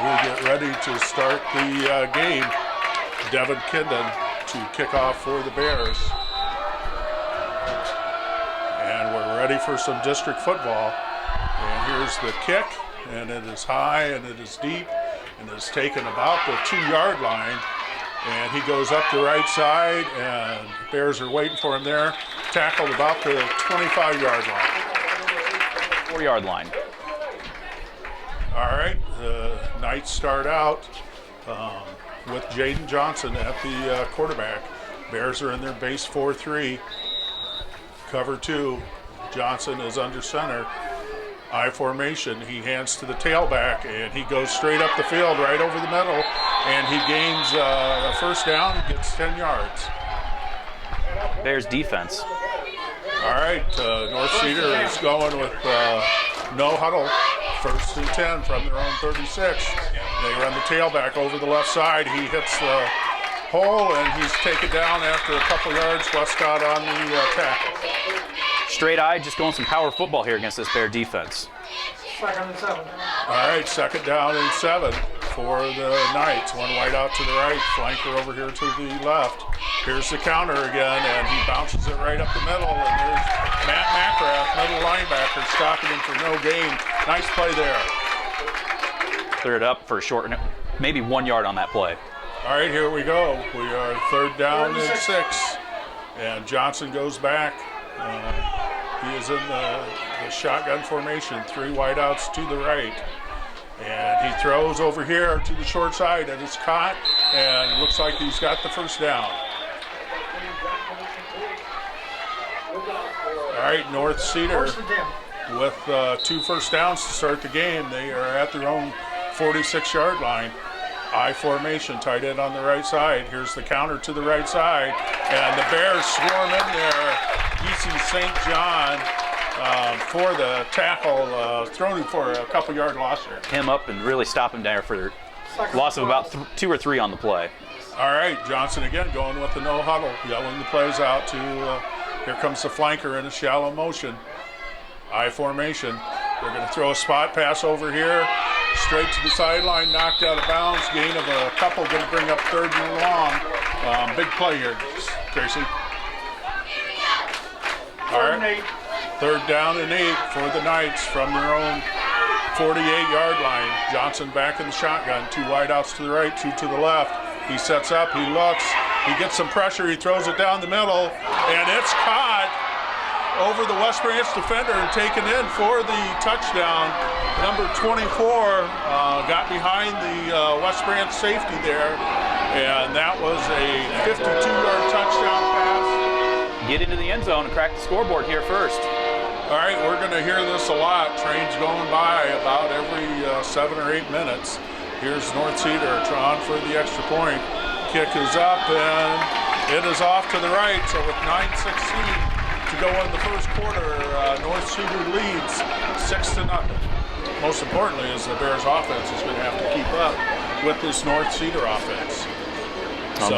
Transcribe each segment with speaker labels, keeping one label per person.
Speaker 1: we get ready to start the game. Devin Kindon to kick off for the Bears. And we're ready for some district football. And here's the kick, and it is high and it is deep, and it's taken about the 2-yard line. And he goes up the right side, and the Bears are waiting for him there. Tackled about the 25-yard line.
Speaker 2: 4-yard line.
Speaker 1: All right, the Knights start out with Jaden Johnson at the quarterback. Bears are in their base 4-3. Cover 2. Johnson is under center. I formation. He hands to the tailback, and he goes straight up the field right over the middle, and he gains a first down and gets 10 yards.
Speaker 2: Bears defense.
Speaker 1: All right, North Cedar is going with no huddle. 1st and 10 from their own 36. They run the tailback over the left side. He hits the hole, and he's taken down after a couple yards. Westcott on the tackle.
Speaker 2: Straight eye, just going some power football here against this Bear defense.
Speaker 3: 2nd and 7.
Speaker 1: All right, 2nd down and 7 for the Knights. One wide out to the right, flanker over here to the left. Here's the counter again, and he bounces it right up the middle, and there's Matt McGrath, middle linebacker, stopping him for no gain. Nice play there.
Speaker 2: Clear it up for a short, maybe 1 yard on that play.
Speaker 1: All right, here we go. We are 3rd down and 6, and Johnson goes back. He is in the shotgun formation, 3 wideouts to the right. And he throws over here to the short side, and it's caught, and looks like he's got the first down. All right, North Cedar with 2 first downs to start the game. They are at their own 46-yard line. I formation, tight end on the right side. Here's the counter to the right side, and the Bears swarm in there. E.C. St. John for the tackle, thrown for a couple-yard loss here.
Speaker 2: Him up and really stop him there for loss of about 2 or 3 on the play.
Speaker 1: All right, Johnson again going with the no huddle, yelling the plays out to, here comes the flanker in a shallow motion. I formation. They're going to throw a spot pass over here, straight to the sideline, knocked out of bounds, gain of a couple, going to bring up 3rd and long. Big play here, Tracy. All right, 3rd down and 8 for the Knights from their own 48-yard line. Johnson back in the shotgun, 2 wideouts to the right, 2 to the left. He sets up, he looks, he gets some pressure, he throws it down the middle, and it's caught over the West Branch defender and taken in for the touchdown. Number 24 got behind the West Branch safety there, and that was a 52-yard touchdown pass.
Speaker 2: Get into the end zone and crack the scoreboard here first.
Speaker 1: All right, we're going to hear this a lot. Trains going by about every 7 or 8 minutes. Here's North Cedar trying for the extra point. Kick is up, and it is off to the right. So with 9:16 to go in the first quarter, North Cedar leads 6-0. Most importantly is the Bears offense is going to have to keep up with this North Cedar offense. So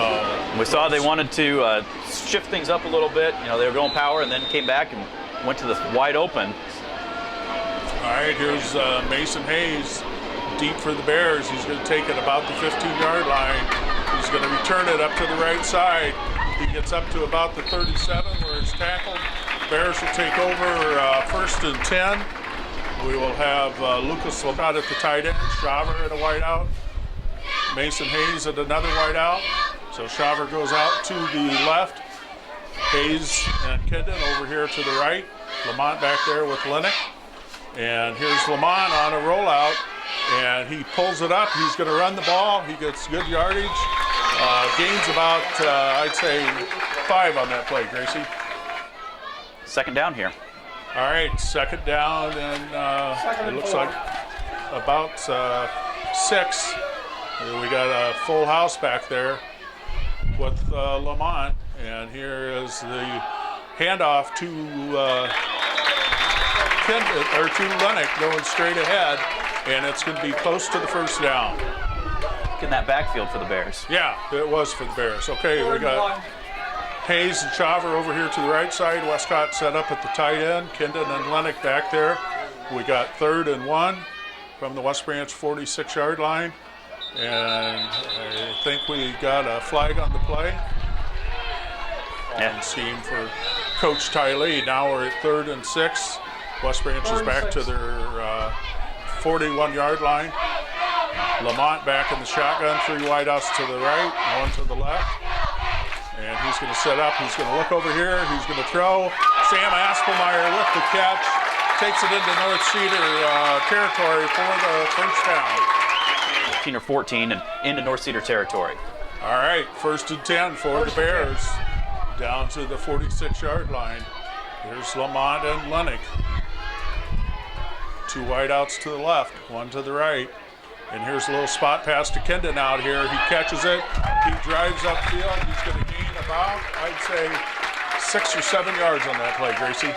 Speaker 2: we saw they wanted to shift things up a little bit. You know, they were going power and then came back and went to the wide open.
Speaker 1: All right, here's Mason Hayes deep for the Bears. He's going to take it about the 15-yard line. He's going to return it up to the right side. He gets up to about the 37 where it's tackled. Bears will take over 1st and 10. We will have Lucas Locott at the tight end, Shaver at a wide out, Mason Hayes at another wide out. So Shaver goes out to the left. Hayes and Kindon over here to the right. Lamont back there with Lennox. And here's Lamont on a rollout, and he pulls it up. He's going to run the ball. He gets good yardage. Gains about, I'd say, 5 on that play, Gracie.
Speaker 2: 2nd down here.
Speaker 1: All right, 2nd down, and it looks like about 6. We got a full house back there with Lamont, and here is the handoff to Lennox going straight ahead, and it's going to be close to the first down.
Speaker 2: In that backfield for the Bears.
Speaker 1: Yeah, it was for the Bears. Okay, we got Hayes and Shaver over here to the right side. Westcott set up at the tight end. Kindon and Lennox back there. We got 3rd and 1. from the West Branch 46-yard line. And I think we got a flag on the play.
Speaker 2: Yeah.
Speaker 1: Scheme for Coach Tylee. Now we're at 3rd and 6. West Branch is back to their 41-yard line. Lamont back in the shotgun, 3 wideouts to the right, 1 to the left. And he's going to set up. He's going to look over here. He's going to throw. Sam Aspelmeyer with the catch. Takes it into North Cedar territory for the first down.
Speaker 2: 13 or 14 and into North Cedar territory.
Speaker 1: All right, 1st and 10 for the Bears. Down to the 46-yard line. Here's Lamont and Lennox. 2 wideouts to the left, 1 to the right. And here's a little spot pass to Kendon out here. He catches it. He drives upfield. He's going to gain about, I'd say, 6 or 7 yards on that play, Gracie.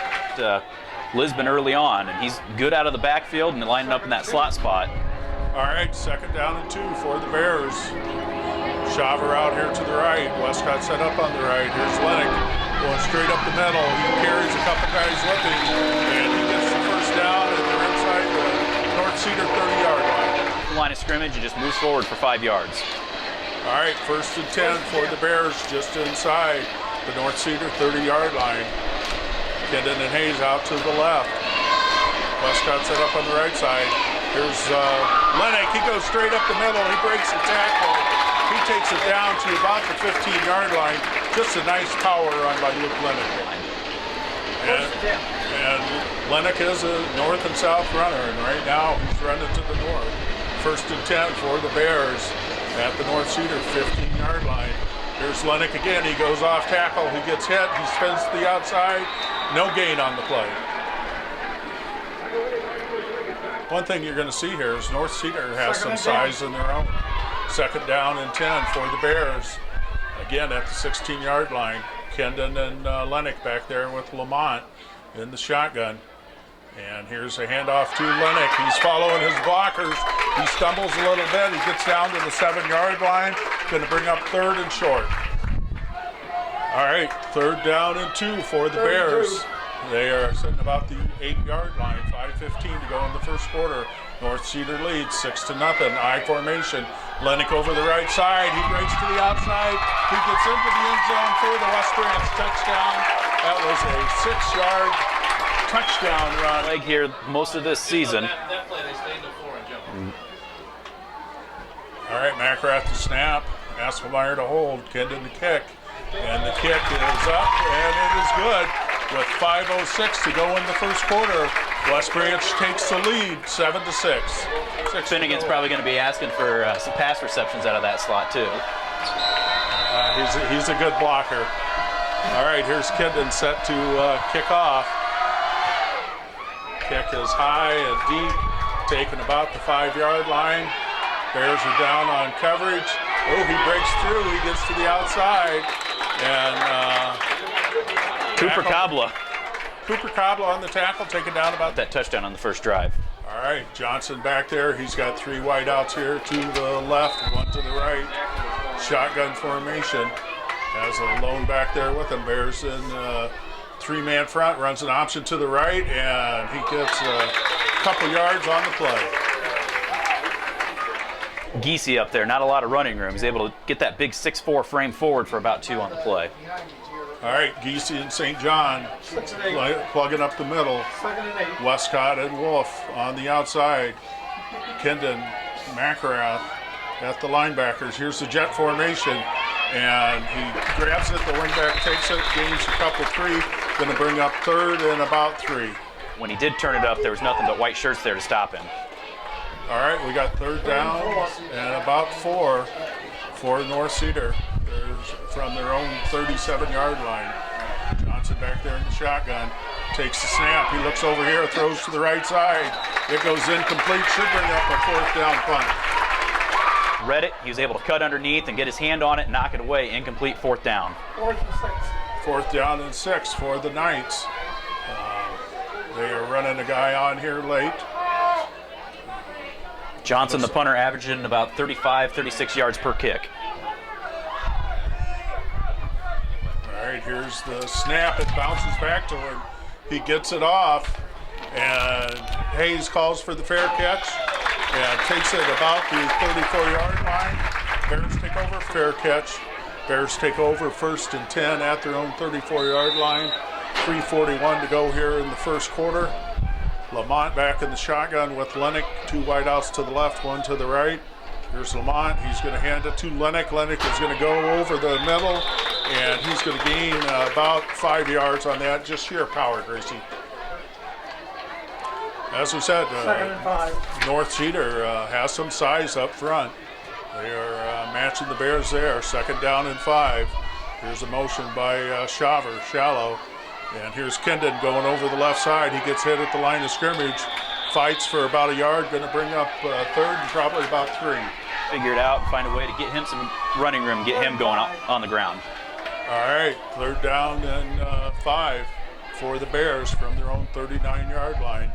Speaker 2: Lisbon early on, and he's good out of the backfield and lining up in that slot spot.
Speaker 1: All right, 2nd down and 2 for the Bears. Shaver out here to the right. Westcott set up on the right. Here's Lennox going straight up the middle. He carries a couple guys with him, and he gets the first down, and they're inside the North Cedar 30-yard line.
Speaker 2: Line of scrimmage and just moves forward for 5 yards.
Speaker 1: All right, 1st and 10 for the Bears just inside the North Cedar 30-yard line. Kendon and Hayes out to the left. Westcott set up on the right side. Here's Lennox. He goes straight up the middle. He breaks the tackle. He takes it down to about the 15-yard line. Just a nice power run by Luke Lennox. And Lennox is a north and south runner, and right now he's running to the north. 1st and 10 for the Bears at the North Cedar 15-yard line. Here's Lennox again. He goes off tackle. He gets hit. He spins to the outside. No gain on the play. One thing you're going to see here is North Cedar has some size in their own. 2nd down and 10 for the Bears. Again at the 16-yard line. Kendon and Lennox back there with Lamont in the shotgun. And here's a handoff to Lennox. He's following his blockers. He stumbles a little bit. He gets down to the 7-yard line. Going to bring up 3rd and short. All right, 3rd down and 2 for the Bears. They are sitting about the 8-yard line. 5:15 to go in the first quarter. North Cedar leads 6-0. I formation. Lennox over the right side. He breaks to the outside. He gets into the end zone for the West Branch touchdown. That was a 6-yard touchdown run.
Speaker 2: Leg here most of this season.
Speaker 3: That play, they stayed to 4 and jumped.
Speaker 1: All right, McGrath to snap. Aspelmeyer to hold. Kendon to kick. And the kick is up, and it is good. With 5:06 to go in the first quarter, West Branch takes the lead, 7-6.
Speaker 2: Finnegan's probably going to be asking for some pass receptions out of that slot too.
Speaker 1: He's a good blocker. All right, here's Kendon set to kick off. Kick is high and deep, taken about the 5-yard line. Bears are down on coverage. Oh, he breaks through. He gets to the outside. And
Speaker 2: Cooper Kabla.
Speaker 1: Cooper Kabla on the tackle, taken down about
Speaker 2: that touchdown on the first drive.
Speaker 1: All right, Johnson back there. He's got 3 wideouts here to the left, 1 to the right. Shotgun formation. Has a lone back there with him. Bears in 3-man front, runs an option to the right, and he gets a couple yards on the play.
Speaker 2: Giese up there, not a lot of running room. He's able to get that big 6'4" frame forward for about 2 on the play.
Speaker 1: All right, Giese and St. John plugging up the middle. Westcott and Wolf on the outside. Kendon, McGrath at the linebackers. Here's the jet formation, and he grabs it. The wingback takes it, gains a couple 3. Going to bring up 3rd and about 3.
Speaker 2: When he did turn it up, there was nothing but white shirts there to stop him.
Speaker 1: All right, we got 3rd down and about 4 for North Cedar. There's from their own 37-yard line. Johnson back there in the shotgun. Takes the snap. He looks over here, throws to the right side. It goes incomplete. Should bring up a 4th down punt.
Speaker 2: Read it. He was able to cut underneath and get his hand on it and knock it away. Incomplete 4th down.
Speaker 1: 4th down and 6 for the Knights. They are running a guy on here late.
Speaker 2: Johnson, the punter, averaging about 35, 36 yards per kick.
Speaker 1: All right, here's the snap. It bounces back to him. He gets it off, and Hayes calls for the fair catch. and takes it about the 34-yard line. Bears take over, fair catch. Bears take over 1st and 10 at their own 34-yard line. 3:41 to go here in the first quarter. Lamont back in the shotgun with Lennox. 2 wideouts to the left, 1 to the right. Here's Lamont. He's going to hand it to Lennox. Lennox is going to go over the middle, and he's going to gain about 5 yards on that. Just sheer power, Gracie. As we said, North Cedar has some size up front. They are matching the Bears there. 2nd down and 5. Here's a motion by Shaver, shallow. And here's Kendon going over the left side. He gets hit at the line of scrimmage. Fights for about a yard. Going to bring up 3rd and probably about 3.
Speaker 2: Figure it out and find a way to get him some running room, get him going on the ground.
Speaker 1: All right, 3rd down and 5 for the Bears from their own 39-yard line.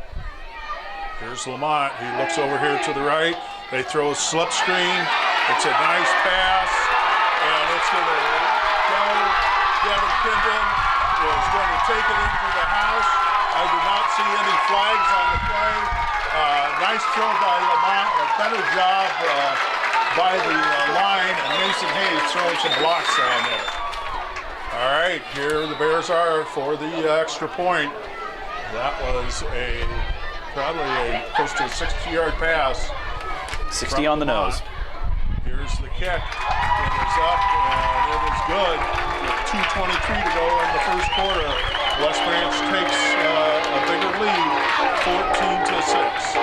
Speaker 1: Here's Lamont. He looks over here to the right. They throw a slip screen. It's a nice pass, and it's going to go. Devin Kendon is going to take it into the house. I do not see any flags on the play. Nice throw by Lamont. A better job by the line, and Mason Hayes throwing some blocks down there. All right, here the Bears are for the extra point. That was probably close to a 60-yard pass.
Speaker 2: 60 on the nose.
Speaker 1: Here's the kick. It is up, and it is good. With 2:23 to go in the first quarter, West Branch takes a bigger lead, 14-6.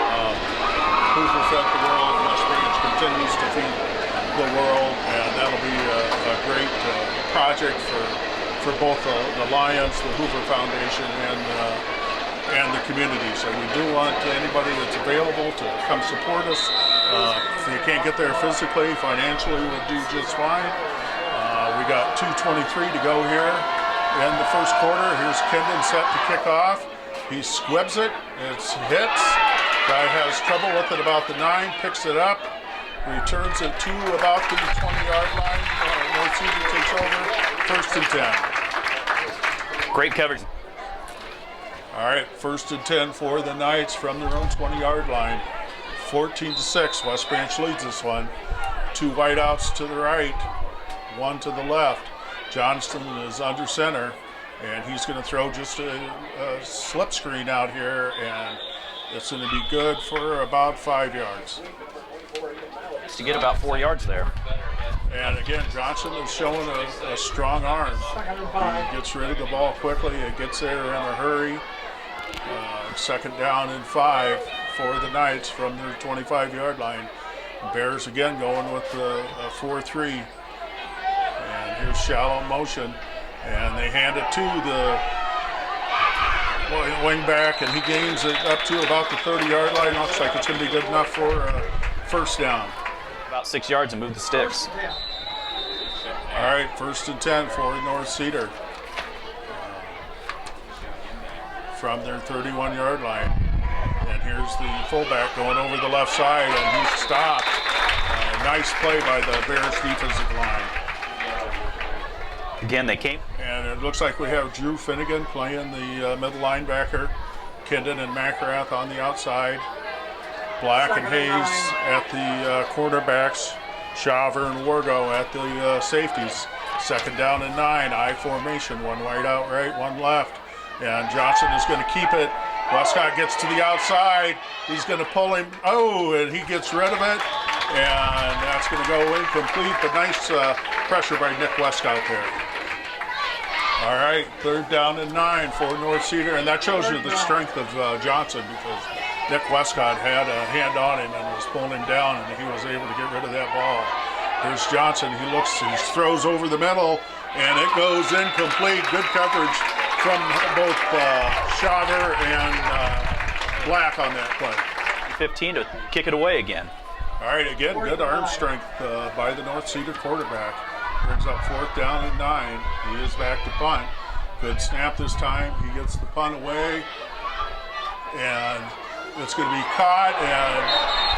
Speaker 1: Hoover fed the world. West Branch continues to feed the world, and that'll be a great project for both the Lions, the Hoover Foundation, and the community. So we do want anybody that's available to come support us. If you can't get there physically, financially, we'll do just fine. We got 2:23 to go here in the first quarter. Here's Kendon set to kick off. He squibs it. It hits. Guy has trouble with it about the 9, picks it up, returns it to about the 20-yard line. North Cedar takes over, 1st and 10.
Speaker 2: Great coverage.
Speaker 1: All right, 1st and 10 for the Knights from their own 20-yard line. 14-6, West Branch leads this one. 2 wideouts to the right, 1 to the left. Johnston is under center, and he's going to throw just a slip screen out here, and it's going to be good for about 5 yards.
Speaker 2: To get about 4 yards there.
Speaker 1: And again, Johnson is showing a strong arm. He gets rid of the ball quickly. It gets there in a hurry. 2nd down and 5 for the Knights from their 25-yard line. Bears again going with a 4-3. And here's shallow motion. And they hand it to the wing back, and he gains it up to about the 30-yard line. Looks like it's going to be good enough for a 1st down.
Speaker 2: About 6 yards and move the sticks.
Speaker 1: All right, 1st and 10 for North Cedar. From their 31-yard line. And here's the fullback going over the left side, and he's stopped. Nice play by the Bears defensive line.
Speaker 2: Again, they came.
Speaker 1: And it looks like we have Drew Finnegan playing the middle linebacker. Kendon and McGrath on the outside. Black and Hayes at the quarterbacks. Shaver and Wargo at the safeties. 2nd down and 9, I formation. 1 wide out right, 1 left. And Johnson is going to keep it. Westcott gets to the outside. He's going to pull him. Oh, and he gets rid of it. And that's going to go incomplete, but nice pressure by Nick Westcott there. All right, 3rd down and 9 for North Cedar. And that shows you the strength of Johnson, because Nick Westcott had a hand on him and was pulling him down, and he was able to get rid of that ball. Here's Johnson. He throws over the middle, and it goes incomplete. Good coverage from both Shaver and Black on that play.
Speaker 2: 15 to kick it away again.
Speaker 1: All right, again, good arm strength by the North Cedar quarterback. Brings up 4th down and 9. He is back to punt. Good snap this time. He gets the punt away, and it's going to be caught, and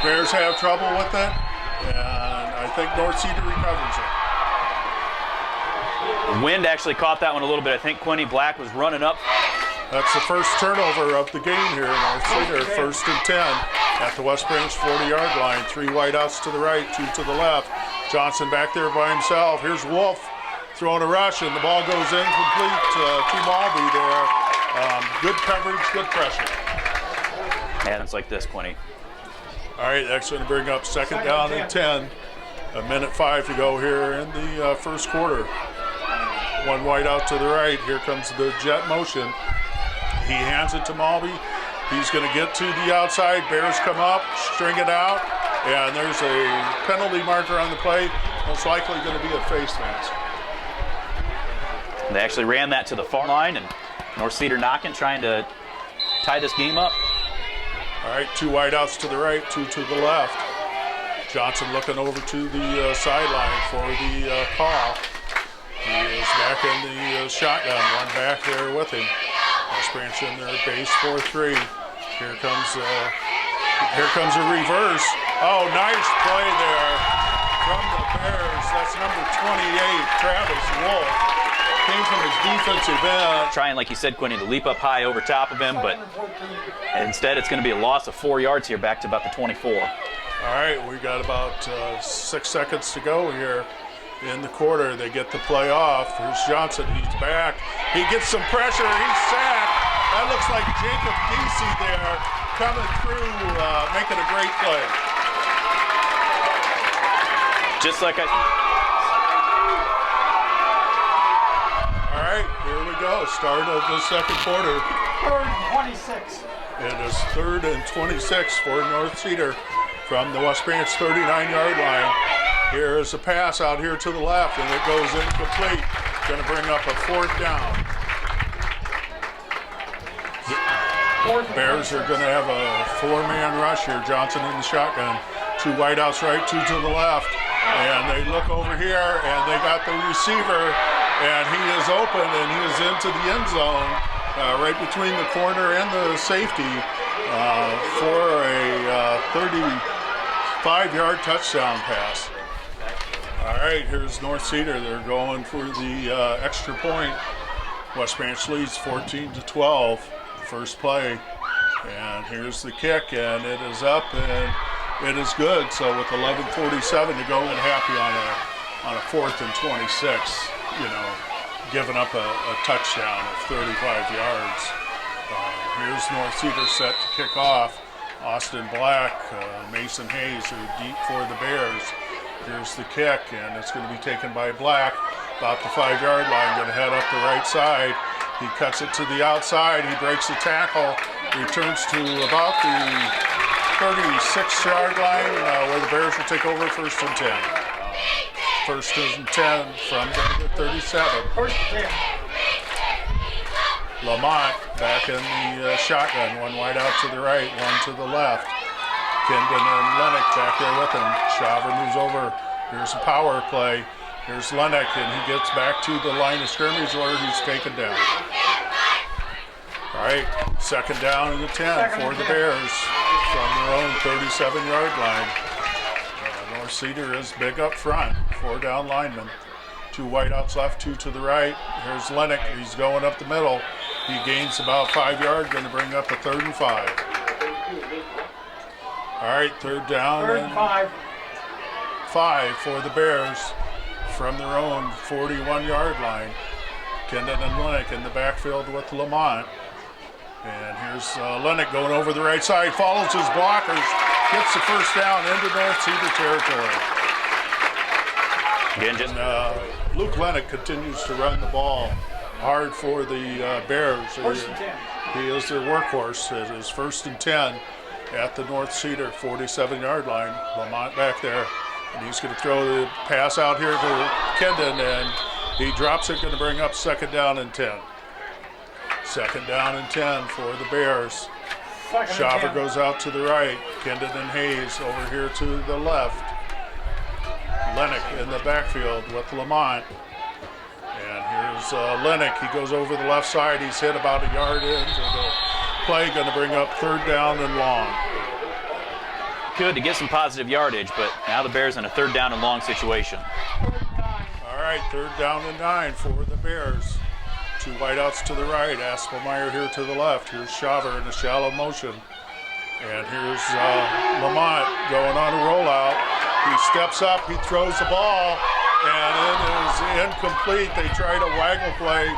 Speaker 1: Bears have trouble with it, and I think North Cedar recovers it.
Speaker 2: The wind actually caught that one a little bit. I think Quinny Black was running up
Speaker 1: That's the first turnover of the game here in North Cedar. 1st and 10 at the West Branch 40-yard line. 3 wideouts to the right, 2 to the left. Johnson back there by himself. Here's Wolf throwing a rush, and the ball goes incomplete to Malby there. Good coverage, good pressure.
Speaker 2: And it's like this, Quinny.
Speaker 1: All right, that's going to bring up 2nd down and 10. 1:05 to go here in the first quarter. 1 wide out to the right. Here comes the jet motion. He hands it to Malby. He's going to get to the outside. Bears come up, string it out, and there's a penalty marker on the play. Most likely going to be a face mask.
Speaker 2: They actually ran that to the far line, and North Cedar knocking, trying to tie this game up.
Speaker 1: All right, 2 wideouts to the right, 2 to the left. Johnson looking over to the sideline for the call. He is back in the shotgun, one back there with him. West Branch in their base 4-3. Here comes a reverse. Oh, nice play there from the Bears. That's number 28, Travis Wolf. Came from his defensive end.
Speaker 2: Trying, like you said, Quinny, to leap up high over top of him, but instead it's going to be a loss of 4 yards here, back to about the 24.
Speaker 1: All right, we got about 6 seconds to go here in the quarter. They get the play off. Here's Johnson. He's back. He gets some pressure. He's sacked. That looks like Jacob Deasy there coming through, making a great play.
Speaker 2: Just like I...
Speaker 1: All right, here we go. Start of the second quarter.
Speaker 4: 3rd and 26.
Speaker 1: It is 3rd and 26 for North Cedar from the West Branch 39-yard line. Here is a pass out here to the left, and it goes incomplete. Going to bring up a 4th down. Bears are going to have a 4-man rush here. Johnson in the shotgun. 2 wideouts right, 2 to the left. And they look over here, and they got the receiver, and he is open, and he is into the end zone, right between the corner and the safety for a 35-yard touchdown pass. All right, here's North Cedar. They're going for the extra point. West Branch leads 14-12. First play, and here's the kick, and it is up, and it is good. So with 11:47 to go, and happy on a 4th and 26. You know, giving up a touchdown of 35 yards. Here's North Cedar set to kick off. Austin Black, Mason Hayes are deep for the Bears. Here's the kick, and it's going to be taken by Black. About the 5-yard line, going to head up the right side. He cuts it to the outside. He breaks the tackle. Returns to about the 36-yard line where the Bears will take over 1st and 10. 1st and 10 from the 37.
Speaker 4: 1st and 10.
Speaker 1: Lamont back in the shotgun. 1 wide out to the right, 1 to the left. Kendon and Lennox back there with him. Shaver moves over. Here's a power play. Here's Lennox, and he gets back to the line of scrimmage where he's taken down. All right, 2nd down and 10 for the Bears from their own 37-yard line. North Cedar is big up front. 4 down linemen. 2 wideouts left, 2 to the right. Here's Lennox. He's going up the middle. He gains about 5 yards, going to bring up a 3rd and 5. All right, 3rd down
Speaker 4: 3rd and 5.
Speaker 1: 5 for the Bears from their own 41-yard line. Kendon and Lennox in the backfield with Lamont. And here's Lennox going over the right side, follows his blockers, gets the 1st down into North Cedar territory. And Luke Lennox continues to run the ball hard for the Bears.
Speaker 4: 1st and 10.
Speaker 1: He is their workhorse. It is 1st and 10 at the North Cedar 47-yard line. Lamont back there. And he's going to throw the pass out here to Kendon, and he drops it, going to bring up 2nd down and 10. 2nd down and 10 for the Bears. Shaver goes out to the right. Kendon and Hayes over here to the left. Lennox in the backfield with Lamont. And here's Lennox. He goes over the left side. He's hit about a yard into the play, going to bring up 3rd down and long.
Speaker 2: Good to get some positive yardage, but now the Bears in a 3rd down and long situation.
Speaker 1: All right, 3rd down and 9 for the Bears. Two wideouts to the right. Aspelmeyer here to the left. Here's Shaver in a shallow motion. And here's Lamont going on a rollout. He steps up, he throws the ball, and it is incomplete. They try to waggle play.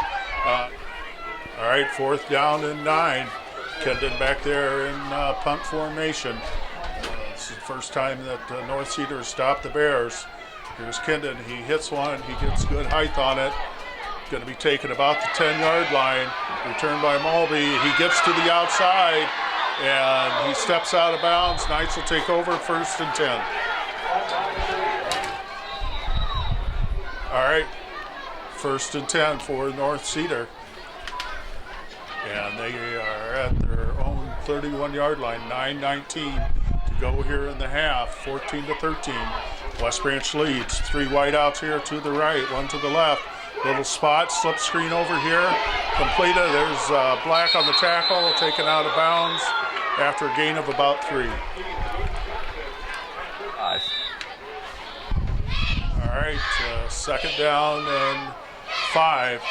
Speaker 1: All right, 4th down and 9. Kendon back there in punt formation. This is the first time that North Cedar has stopped the Bears. Here's Kendon. He hits one. He gets good height on it. Going to be taken about the 10-yard line. Returned by Mulvey. He gets to the outside, and he steps out of bounds. Knights will take over 1st and 10. All right, 1st and 10 for North Cedar. And they are at their own 31-yard line, 9:19 to go here in the half, 14-13. West Branch leads. 3 wideouts here to the right, 1 to the left. Little spot, slip screen over here, completed. There's Black on the tackle, taken out of bounds after a gain of about 3. All right, 2nd down and 5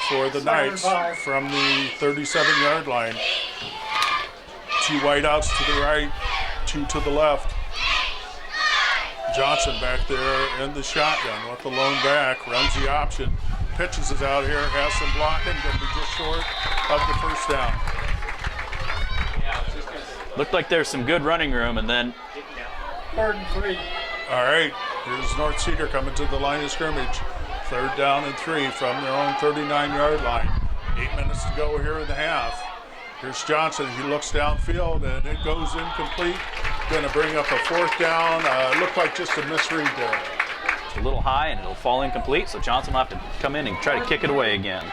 Speaker 1: for the Knights from the 37-yard line. 2 wideouts to the right, 2 to the left. Johnson back there in the shotgun with the lone back, runs the option, pitches it out here, has some blocking, going to be just short of the 1st down.
Speaker 2: Looked like there's some good running room, and then
Speaker 4: 3rd and 3.
Speaker 1: All right, here's North Cedar coming to the line of scrimmage. 3rd down and 3 from their own 39-yard line. 8 minutes to go here in the half. Here's Johnson. He looks downfield, and it goes incomplete. Going to bring up a 4th down. Looked like just a misread there.
Speaker 2: it's a little high and it'll fall incomplete, so Johnson will have to come in and try to kick it away again.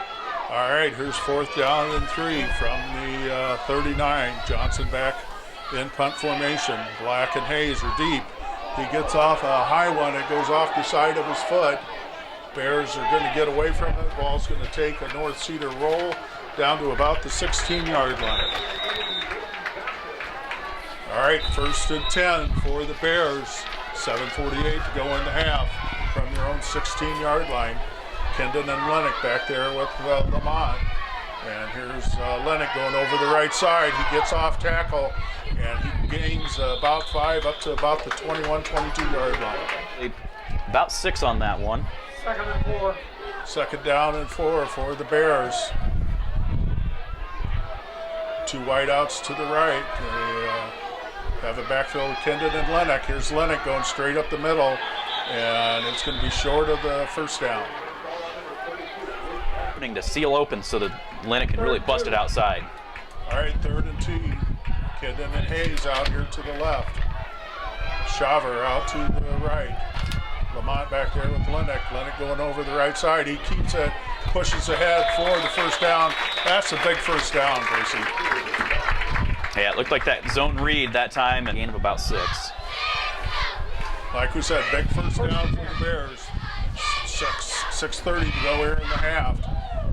Speaker 1: All right, here's 4th down and 3 from the 39. Johnson back in punt formation. Black and Hayes are deep. He gets off a high one. It goes off the side of his foot. Bears are going to get away from it. Ball's going to take a North Cedar roll down to about the 16-yard line. All right, 1st and 10 for the Bears. 7:48 to go in the half from their own 16-yard line. Kendon and Lennox back there with Lamont. And here's Lennox going over the right side. He gets off tackle, and he gains about 5 up to about the 21, 22-yard line.
Speaker 2: About 6 on that one.
Speaker 4: 2nd and 4.
Speaker 1: 2nd down and 4 for the Bears. 2 wideouts to the right. They have a backfield with Kendon and Lennox. Here's Lennox going straight up the middle, and it's going to be short of the 1st down.
Speaker 2: To seal open so that Lennox can really bust it outside.
Speaker 1: All right, 3rd and 2. Kendon and Hayes out here to the left. Shaver out to the right. Lamont back there with Lennox. Lennox going over the right side. He keeps it, pushes ahead for the 1st down. That's a big 1st down, Gracie.
Speaker 2: Yeah, it looked like that zone read that time, and a gain of about 6.
Speaker 1: Like we said, big 1st down for the Bears. 6:30 to go here in the half.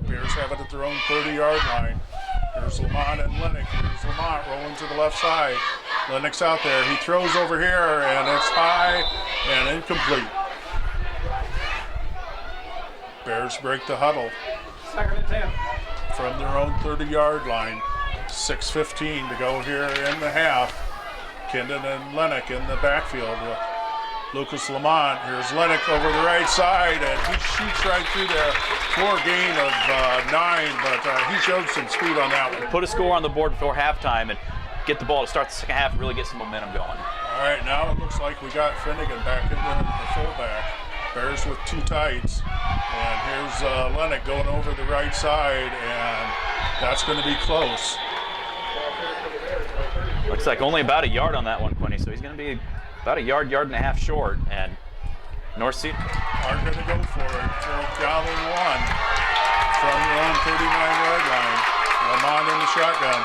Speaker 1: Bears have it at their own 30-yard line. Here's Lamont and Lennox. Here's Lamont rolling to the left side. Lennox out there. He throws over here, and it's high and incomplete. Bears break the huddle
Speaker 4: 2nd and 10.
Speaker 1: from their own 30-yard line. 6:15 to go here in the half. Kendon and Lennox in the backfield with Lucas Lamont. Here's Lennox over the right side, and he shoots right through there for a gain of 9, but he showed some speed on that one.
Speaker 2: Put a score on the board before halftime and get the ball to start the 2nd half and really get some momentum going.
Speaker 1: All right, now it looks like we got Finnegan back in there, the fullback. Bears with 2 tights, and here's Lennox going over the right side, and that's going to be close.
Speaker 2: Looks like only about a yard on that one, Quinny, so he's going to be about a yard and a half short, and North Cedar
Speaker 1: are going to go for it. 4th down and 1 from their own 39-yard line. Lamont in the shotgun.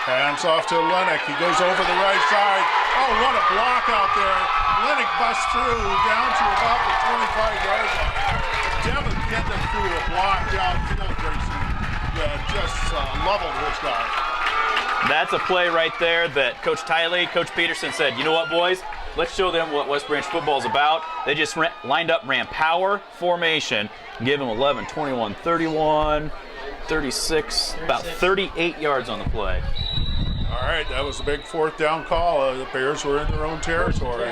Speaker 1: Hands off to Lennox. He goes over the right side. Oh, what a block out there. Lennox busts through down to about the 25-yard line. Devin Kendon threw a block downfield, Gracie. Just leveled his guy.
Speaker 2: That's a play right there that Coach Tiley, Coach Peterson said, you know what, boys? Let's show them what West Branch football is about. They just lined up, ran power formation, give them 11, 21, 31, 36, about 38 yards on the play.
Speaker 1: All right, that was a big fourth down call. The Bears were in their own territory.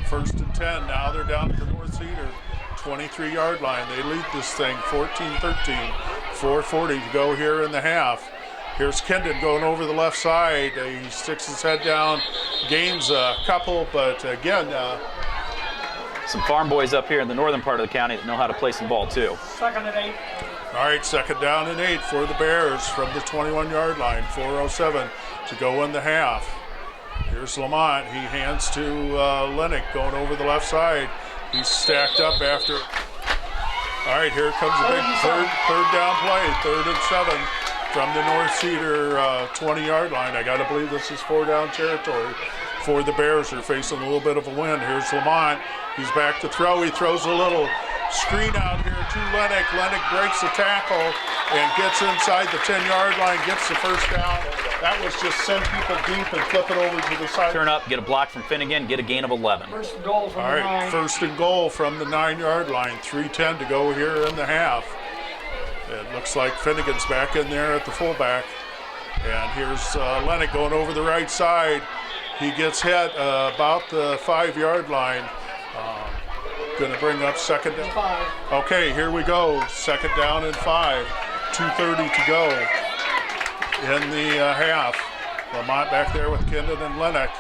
Speaker 1: First and 10. Now they're down at the North Cedar 23-yard line. They lead this thing 14-13. 4:40 to go here in the half. Here's Kendon going over the left side. He sticks his head down, gains a couple, but again,
Speaker 2: some farm boys up here in the northern part of the county that know how to play some ball too.
Speaker 4: 2nd and 8.
Speaker 1: all right, 2nd down and 8 for the Bears from the 21-yard line. 4:07 to go in the half. Here's Lamont. He hands to Lennox going over the left side. He's stacked up after. All right, here comes a big third down play. 3rd and 7 from the North Cedar 20-yard line. I got to believe this is 4-down territory for the Bears. They're facing a little bit of a wind. Here's Lamont. He's back to throw. He throws a little screen out here to Lennox. Lennox breaks the tackle and gets inside the 10-yard line, gets the first down. That was just send people deep and flip it over to the side.
Speaker 2: Turn up, get a block from Finnegan, get a gain of 11.
Speaker 4: 1st and goal from
Speaker 1: All
Speaker 4: the
Speaker 1: right,
Speaker 4: 9.
Speaker 1: 1st and goal from the 9-yard line. 3:10 to go here in the half. It looks like Finnegan's back in there at the fullback. And here's Lennox going over the right side. He gets hit about the 5-yard line. Going to bring up 2nd down.
Speaker 4: 5.
Speaker 1: Okay, here we go. 2nd down and 5. 2:30 to go in the half. Lamont back there with Kendon and Lennox.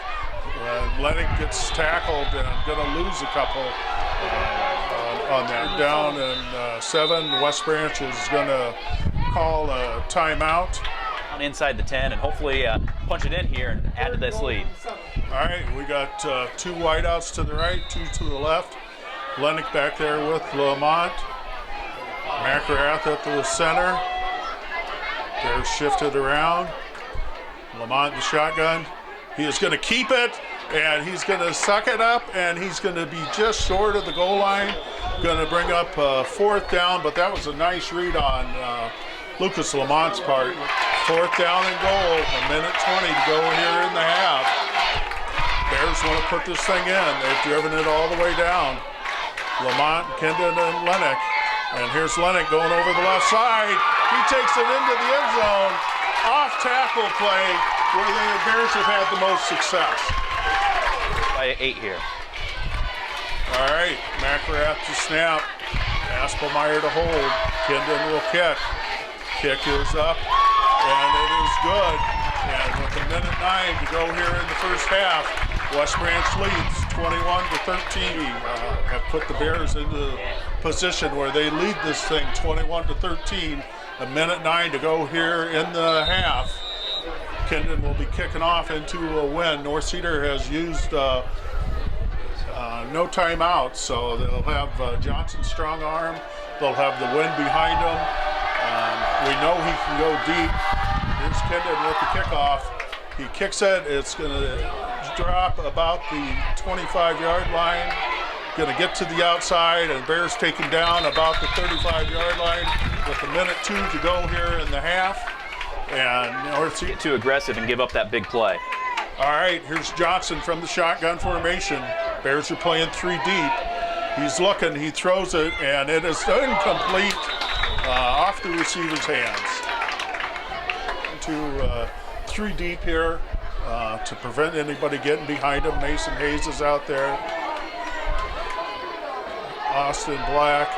Speaker 1: Lennox gets tackled and going to lose a couple on that. Down and 7. West Branch is going to call a timeout.
Speaker 2: Inside the 10 and hopefully punch it in here and add to this lead.
Speaker 1: All right, we got 2 wideouts to the right, 2 to the left. Lennox back there with Lamont. McGrath at the center. They're shifted around. Lamont in the shotgun. He is going to keep it, and he's going to suck it up, and he's going to be just short of the goal line. Going to bring up 4th down, but that was a nice read on Lucas Lamont's part. 4th down and goal, 1:20 to go here in the half. Bears want to put this thing in. They've driven it all the way down. Lamont, Kendon, and Lennox. And here's Lennox going over the left side. He takes it into the end zone. Off tackle play where the Bears have had the most success.
Speaker 2: By 8 here.
Speaker 1: All right, McGrath to snap. Aspelmeyer to hold. Kendon will kick. Kick is up, and it is good. And with 1:09 to go here in the first half, West Branch leads 21-13. Have put the Bears into position where they lead this thing 21-13. 1:09 to go here in the half. Kendon will be kicking off into a win. North Cedar has used no timeouts, so they'll have Johnson's strong arm. They'll have the wind behind them. We know he can go deep. Here's Kendon with the kickoff. He kicks it. It's going to drop about the 25-yard line. Going to get to the outside, and Bears taken down about the 35-yard line with 1:02 to go here in the half. And North Cedar
Speaker 2: Get too aggressive and give up that big play.
Speaker 1: All right, here's Johnson from the shotgun formation. Bears are playing 3 deep. He's looking, he throws it, and it is incomplete off the receiver's hands. To 3 deep here to prevent anybody getting behind him. Mason Hayes is out there. Austin Black.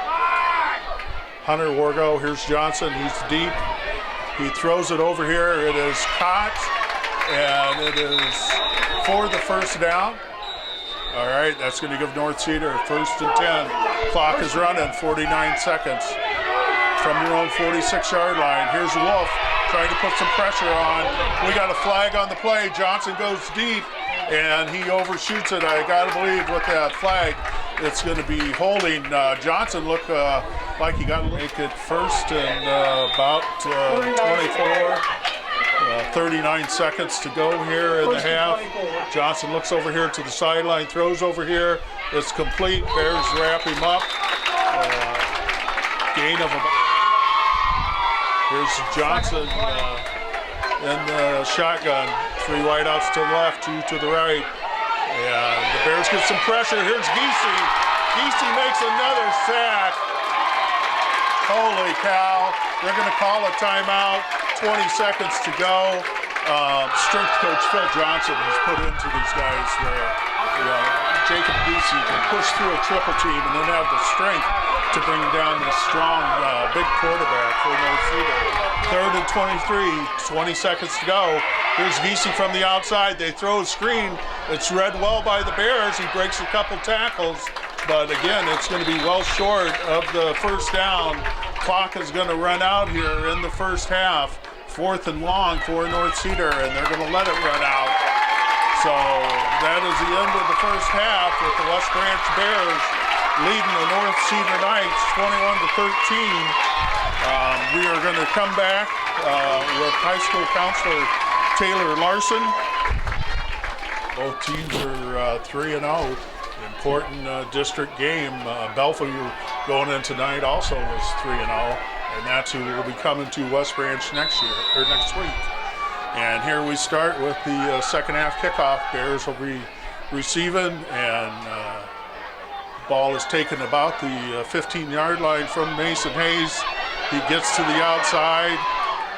Speaker 1: Hunter Wargo, here's Johnson, he's deep. He throws it over here, it is caught, and it is for the first down. All right, that's going to give North Cedar 1st and 10. Clock is running, 49 seconds. From your own 46-yard line, here's Wolf trying to put some pressure on. We got a flag on the play. Johnson goes deep, and he overshoots it. I got to believe with that flag, it's going to be holding. Johnson looked like he got to make it 1st and about 24. 39 seconds to go here in the half. Johnson looks over here to the sideline, throws over here. It's complete. Bears wrap him up. Gain of about. Here's Johnson in the shotgun. 3 wideouts to the left, 2 to the right. And the Bears get some pressure. Here's Giese. Giese makes another sack. Holy cow. They're going to call a timeout. 20 seconds to go. Strength coach Phil Johnson has put into these guys where Jacob Busey can push through a triple team and then have the strength to bring down this strong, big quarterback for North Cedar. 3rd and 23, 20 seconds to go. Here's Vesey from the outside. They throw a screen. It's read well by the Bears. He breaks a couple tackles, but again, it's going to be well short of the first down. Clock is going to run out here in the first half. 4th and long for North Cedar, and they're going to let it run out. So that is the end of the first half with the West Branch Bears leading the North Cedar Knights 21-13. We are going to come back with high school counselor Taylor Larson. Both teams are 3-0. Important district game. Bellevue going in tonight also was 3-0, and that's who will be coming to West Branch next week. And here we start with the second half kickoff. Bears will be receiving, and ball is taken about the 15-yard line from Mason Hayes. He gets to the outside,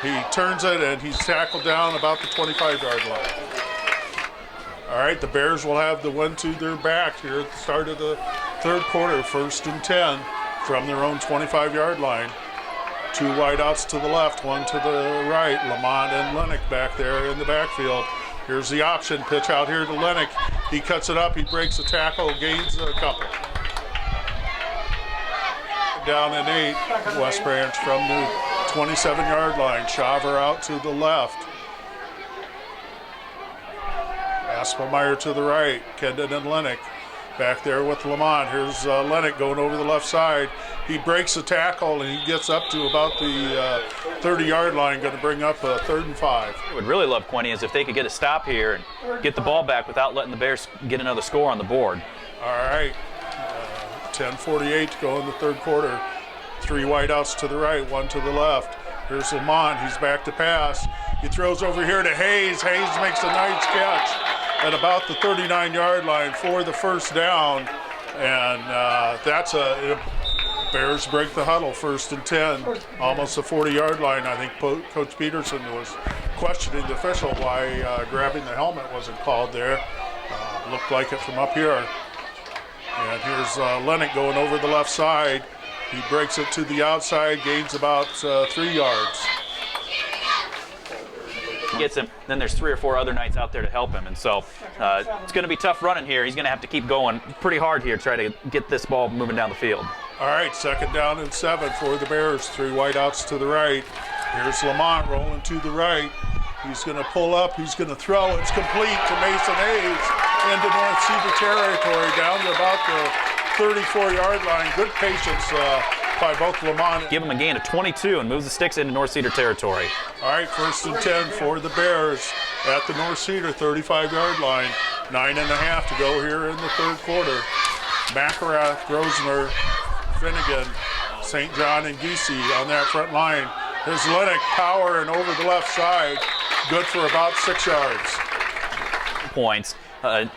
Speaker 1: he turns it, and he's tackled down about the 25-yard line. All right, the Bears will have the one to their back here at the start of the third quarter, 1st and 10 from their own 25-yard line. 2 wideouts to the left, 1 to the right. Lamont and Lennox back there in the backfield. Here's the option pitch out here to Lennox. He cuts it up, he breaks a tackle, gains a couple. Down and 8, West Branch from the 27-yard line. Shaver out to the left. Aspelmeyer to the right, Kendon and Lennox back there with Lamont. Here's Lennox going over the left side. He breaks the tackle and he gets up to about the 30-yard line, going to bring up a 3rd and 5.
Speaker 2: What I would really love, Quinny, is if they could get a stop here and get the ball back without letting the Bears get another score on the board.
Speaker 1: All right, 10:48 to go in the third quarter. 3 wideouts to the right, 1 to the left. Here's Lamont, he's back to pass. He throws over here to Hayes. Hayes makes a nice catch at about the 39-yard line for the first down, and that's Bears break the huddle, 1st and 10, almost a 40-yard line. I think Coach Peterson was questioning the official why grabbing the helmet wasn't called there. Looked like it from up here. And here's Lennox going over the left side. He breaks it to the outside, gains about 3 yards.
Speaker 2: He gets him, then there's 3 or 4 other Knights out there to help him, and so it's going to be tough running here. He's going to have to keep going pretty hard here, try to get this ball moving down the field.
Speaker 1: All right, 2nd down and 7 for the Bears. 3 wideouts to the right. Here's Lamont rolling to the right. He's going to pull up, he's going to throw. It's complete to Mason Hayes into North Cedar territory, down to about the 34-yard line. Good patience by both Lamont.
Speaker 2: Give him a gain of 22 and moves the sticks into North Cedar territory.
Speaker 1: All right, 1st and 10 for the Bears at the North Cedar 35-yard line. 9.5 to go here in the third quarter. McElrath, Grosvenor, Finnegan, St. John, and Giese on that front line. Here's Lennox powering over the left side. Good for about 6 yards.
Speaker 2: Points, and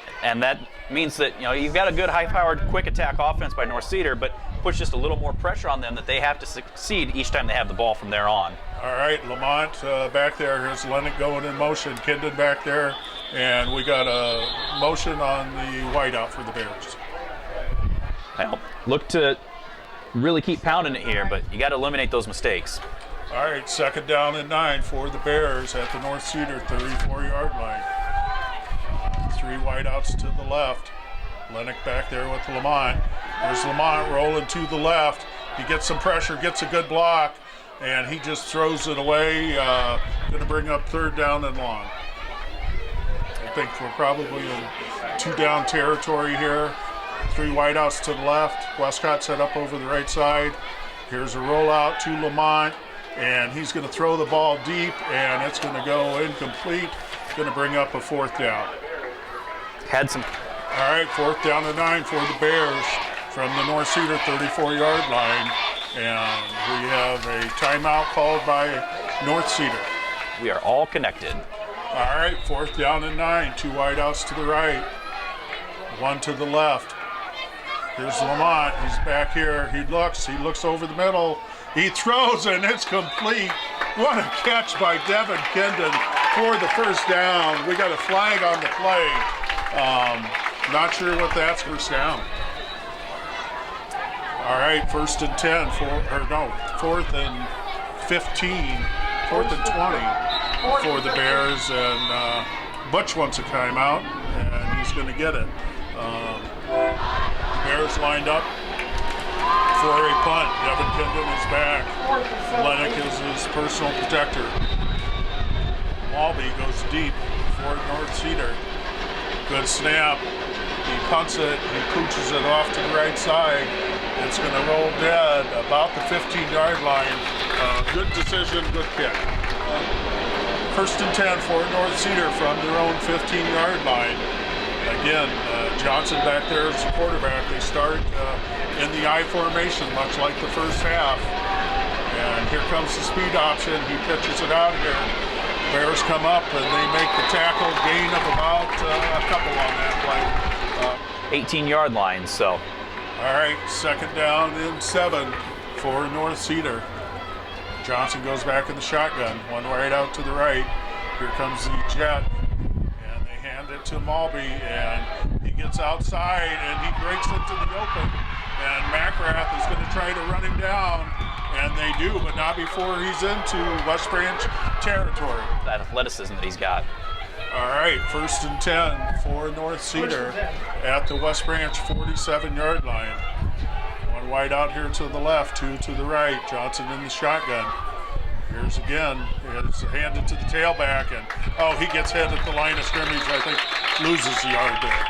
Speaker 2: that means that you've got a good high-powered quick attack offense by North Cedar, but puts just a little more pressure on them that they have to succeed each time they have the ball from there on.
Speaker 1: All right, Lamont back there. Here's Lennox going in motion. Kendon back there, and we got a motion on the wideout for the Bears.
Speaker 2: Well, look to really keep pounding it here, but you got to eliminate those mistakes.
Speaker 1: All right, 2nd down and 9 for the Bears at the North Cedar 34-yard line. 3 wideouts to the left. Lennox back there with Lamont. There's Lamont rolling to the left. He gets some pressure, gets a good block, and he just throws it away. Going to bring up 3rd down and long. I think we're probably in 2-down territory here. 3 wideouts to the left. Westcott set up over the right side. Here's a rollout to Lamont, and he's going to throw the ball deep, and it's going to go incomplete. Going to bring up a 4th down.
Speaker 2: Had some.
Speaker 1: All right, 4th down and 9 for the Bears from the North Cedar 34-yard line, and we have a timeout called by North Cedar.
Speaker 2: We are all connected.
Speaker 1: All right, 4th down and 9, 2 wideouts to the right, 1 to the left. Here's Lamont. He's back here. He looks over the middle. He throws, and it's complete. What a catch by Devin Kendon for the first down. We got a flag on the play. Not sure what that's first down. All right, 1st and 10, 4th and 15, 4th and 20 for the Bears, and Butch wants a timeout, and he's going to get it. Bears lined up for a punt. Devin Kendon is back. Lennox is his personal protector. Walby goes deep for North Cedar. Good snap. He punts it. He pooches it off to the right side. It's going to roll dead about the 15-yard line. Good decision, good kick. 1st and 10 for North Cedar from their own 15-yard line. Again, Johnson back there as the quarterback. They start in the I formation, much like the first half. And here comes the speed option. He pitches it out here. Bears come up and they make the tackle, gain of about a couple on that play.
Speaker 2: 18-yard line, so.
Speaker 1: All right, 2nd down and 7 for North Cedar. Johnson goes back in the shotgun, one right out to the right. Here comes the jet, and they hand it to Malby, and he gets outside, and he breaks into the open, and McGrath is going to try to run him down, and they do, but not before he's into West Branch territory.
Speaker 2: That athleticism that he's got.
Speaker 1: All right, 1st and 10 for North Cedar at the West Branch 47-yard line. One wide out here to the left, 2 to the right. Johnson in the shotgun. Here's again. It's handed to the tailback, and he gets hit at the line of scrimmage. I think loses the yard there.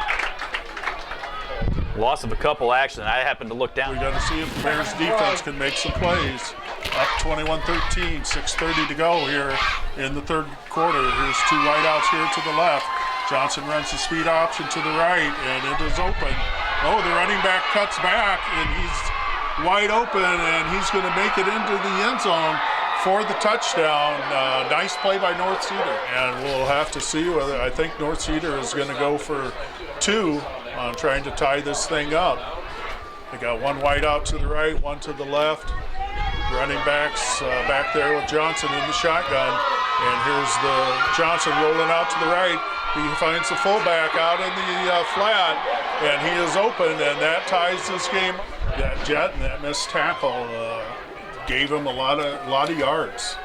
Speaker 2: Loss of a couple, actually. I happened to look down.
Speaker 1: We got to see if the Bears defense can make some plays. Up 21-13, 6:30 to go here in the 3rd quarter. Here's 2 wideouts here to the left. Johnson runs the speed option to the right, and it is open. The running back cuts back, and he's wide open, and he's going to make it into the end zone for the touchdown. Nice play by North Cedar. And we'll have to see whether, I think North Cedar is going to go for 2 on trying to tie this thing up. They got 1 wide out to the right, 1 to the left. Running backs back there with Johnson in the shotgun. And here's the Johnson rolling out to the right. He finds the fullback out in the flat, and he is open, and that ties this game. That jet and that missed tackle gave him a lot of yards.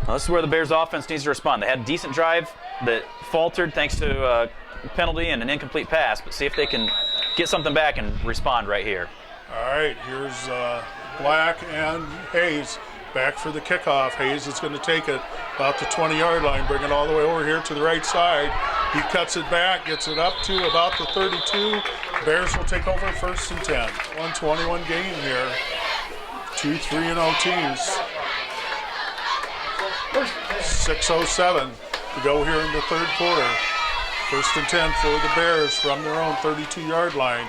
Speaker 2: Well, this is where the Bears offense needs to respond. They had a decent drive that faltered thanks to a penalty and an incomplete pass, but see if they can get something back and respond right here.
Speaker 1: All right, here's Black and Hayes back for the kickoff. Hayes is going to take it about the 20-yard line, bring it all the way over here to the right side. He cuts it back, gets it up to about the 32. Bears will take over 1st and 10. 1:21 game here. 2 3-0 teams. 6:07 to go here in the 3rd quarter. 1st and 10 for the Bears from their own 32-yard line.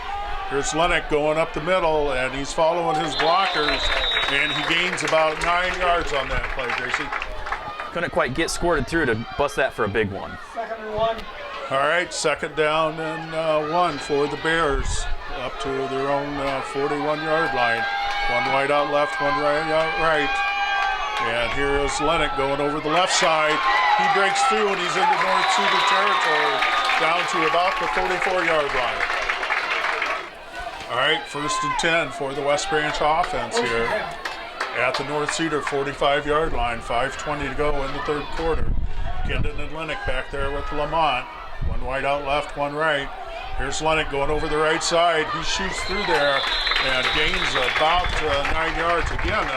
Speaker 1: Here's Lennox going up the middle, and he's following his blockers, and he gains about 9 yards on that play, Gracie.
Speaker 2: Couldn't quite get squirted through to bust that for a big one.
Speaker 4: 2nd and 1.
Speaker 1: All right, 2nd down and 1 for the Bears up to their own 41-yard line. 1 wide out left, 1 right out right. And here is Lennox going over the left side. He breaks through, and he's into North Cedar territory down to about the 44-yard line. All right, 1st and 10 for the West Branch offense here at the North Cedar 45-yard line. 5:20 to go in the 3rd quarter. Kendon and Lennox back there with Lamont. 1 wide out left, 1 right. Here's Lennox going over the right side. He shoots through there and gains about 9 yards. Again,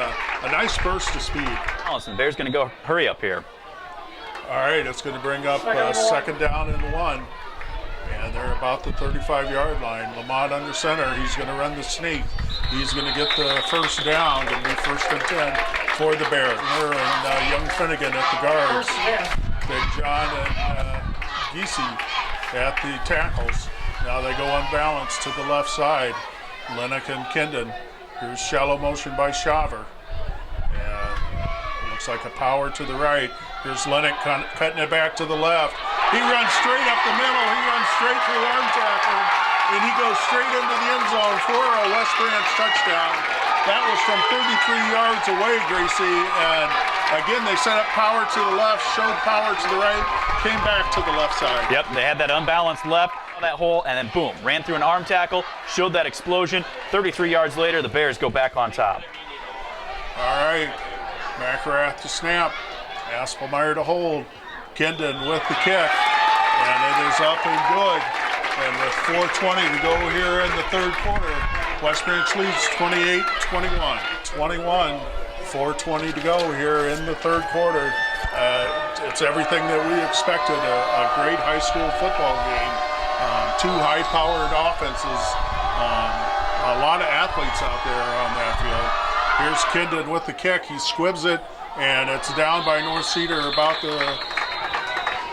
Speaker 1: a nice burst of speed.
Speaker 2: Listen, Bears going to go hurry up here.
Speaker 1: All right, it's going to bring up 2nd down and 1. And they're about the 35-yard line. Lamont under center. He's going to run the sneak. He's going to get the 1st down. Going to be 1st and 10 for the Bears. And young Finnegan at the guards. Big John and Giese at the tackles. Now they go unbalanced to the left side. Lennox and Kendon. Here's shallow motion by Shaver. And it looks like a power to the right. Here's Lennox cutting it back to the left. He runs straight up the middle. He runs straight through arm tackle. and he goes straight into the end zone for a West Branch touchdown. That was from 33 yards away, Gracie, and again, they set up power to the left, showed power to the right, came back to the left side.
Speaker 2: Yep, they had that unbalanced left, that hole, and then boom, ran through an arm tackle, showed that explosion. 33 yards later, the Bears go back on top.
Speaker 1: All right, McElrath to snap, Aspelmeyer to hold, Kendon with the kick, and it is up and good. And with 4:20 to go here in the third quarter, West Branch leads 28-21. 4:20 to go here in the third quarter. It's everything that we expected, a great high school football game. Two high-powered offenses, a lot of athletes out there on that field. Here's Kendon with the kick. He squibs it, and it's down by North Cedar about the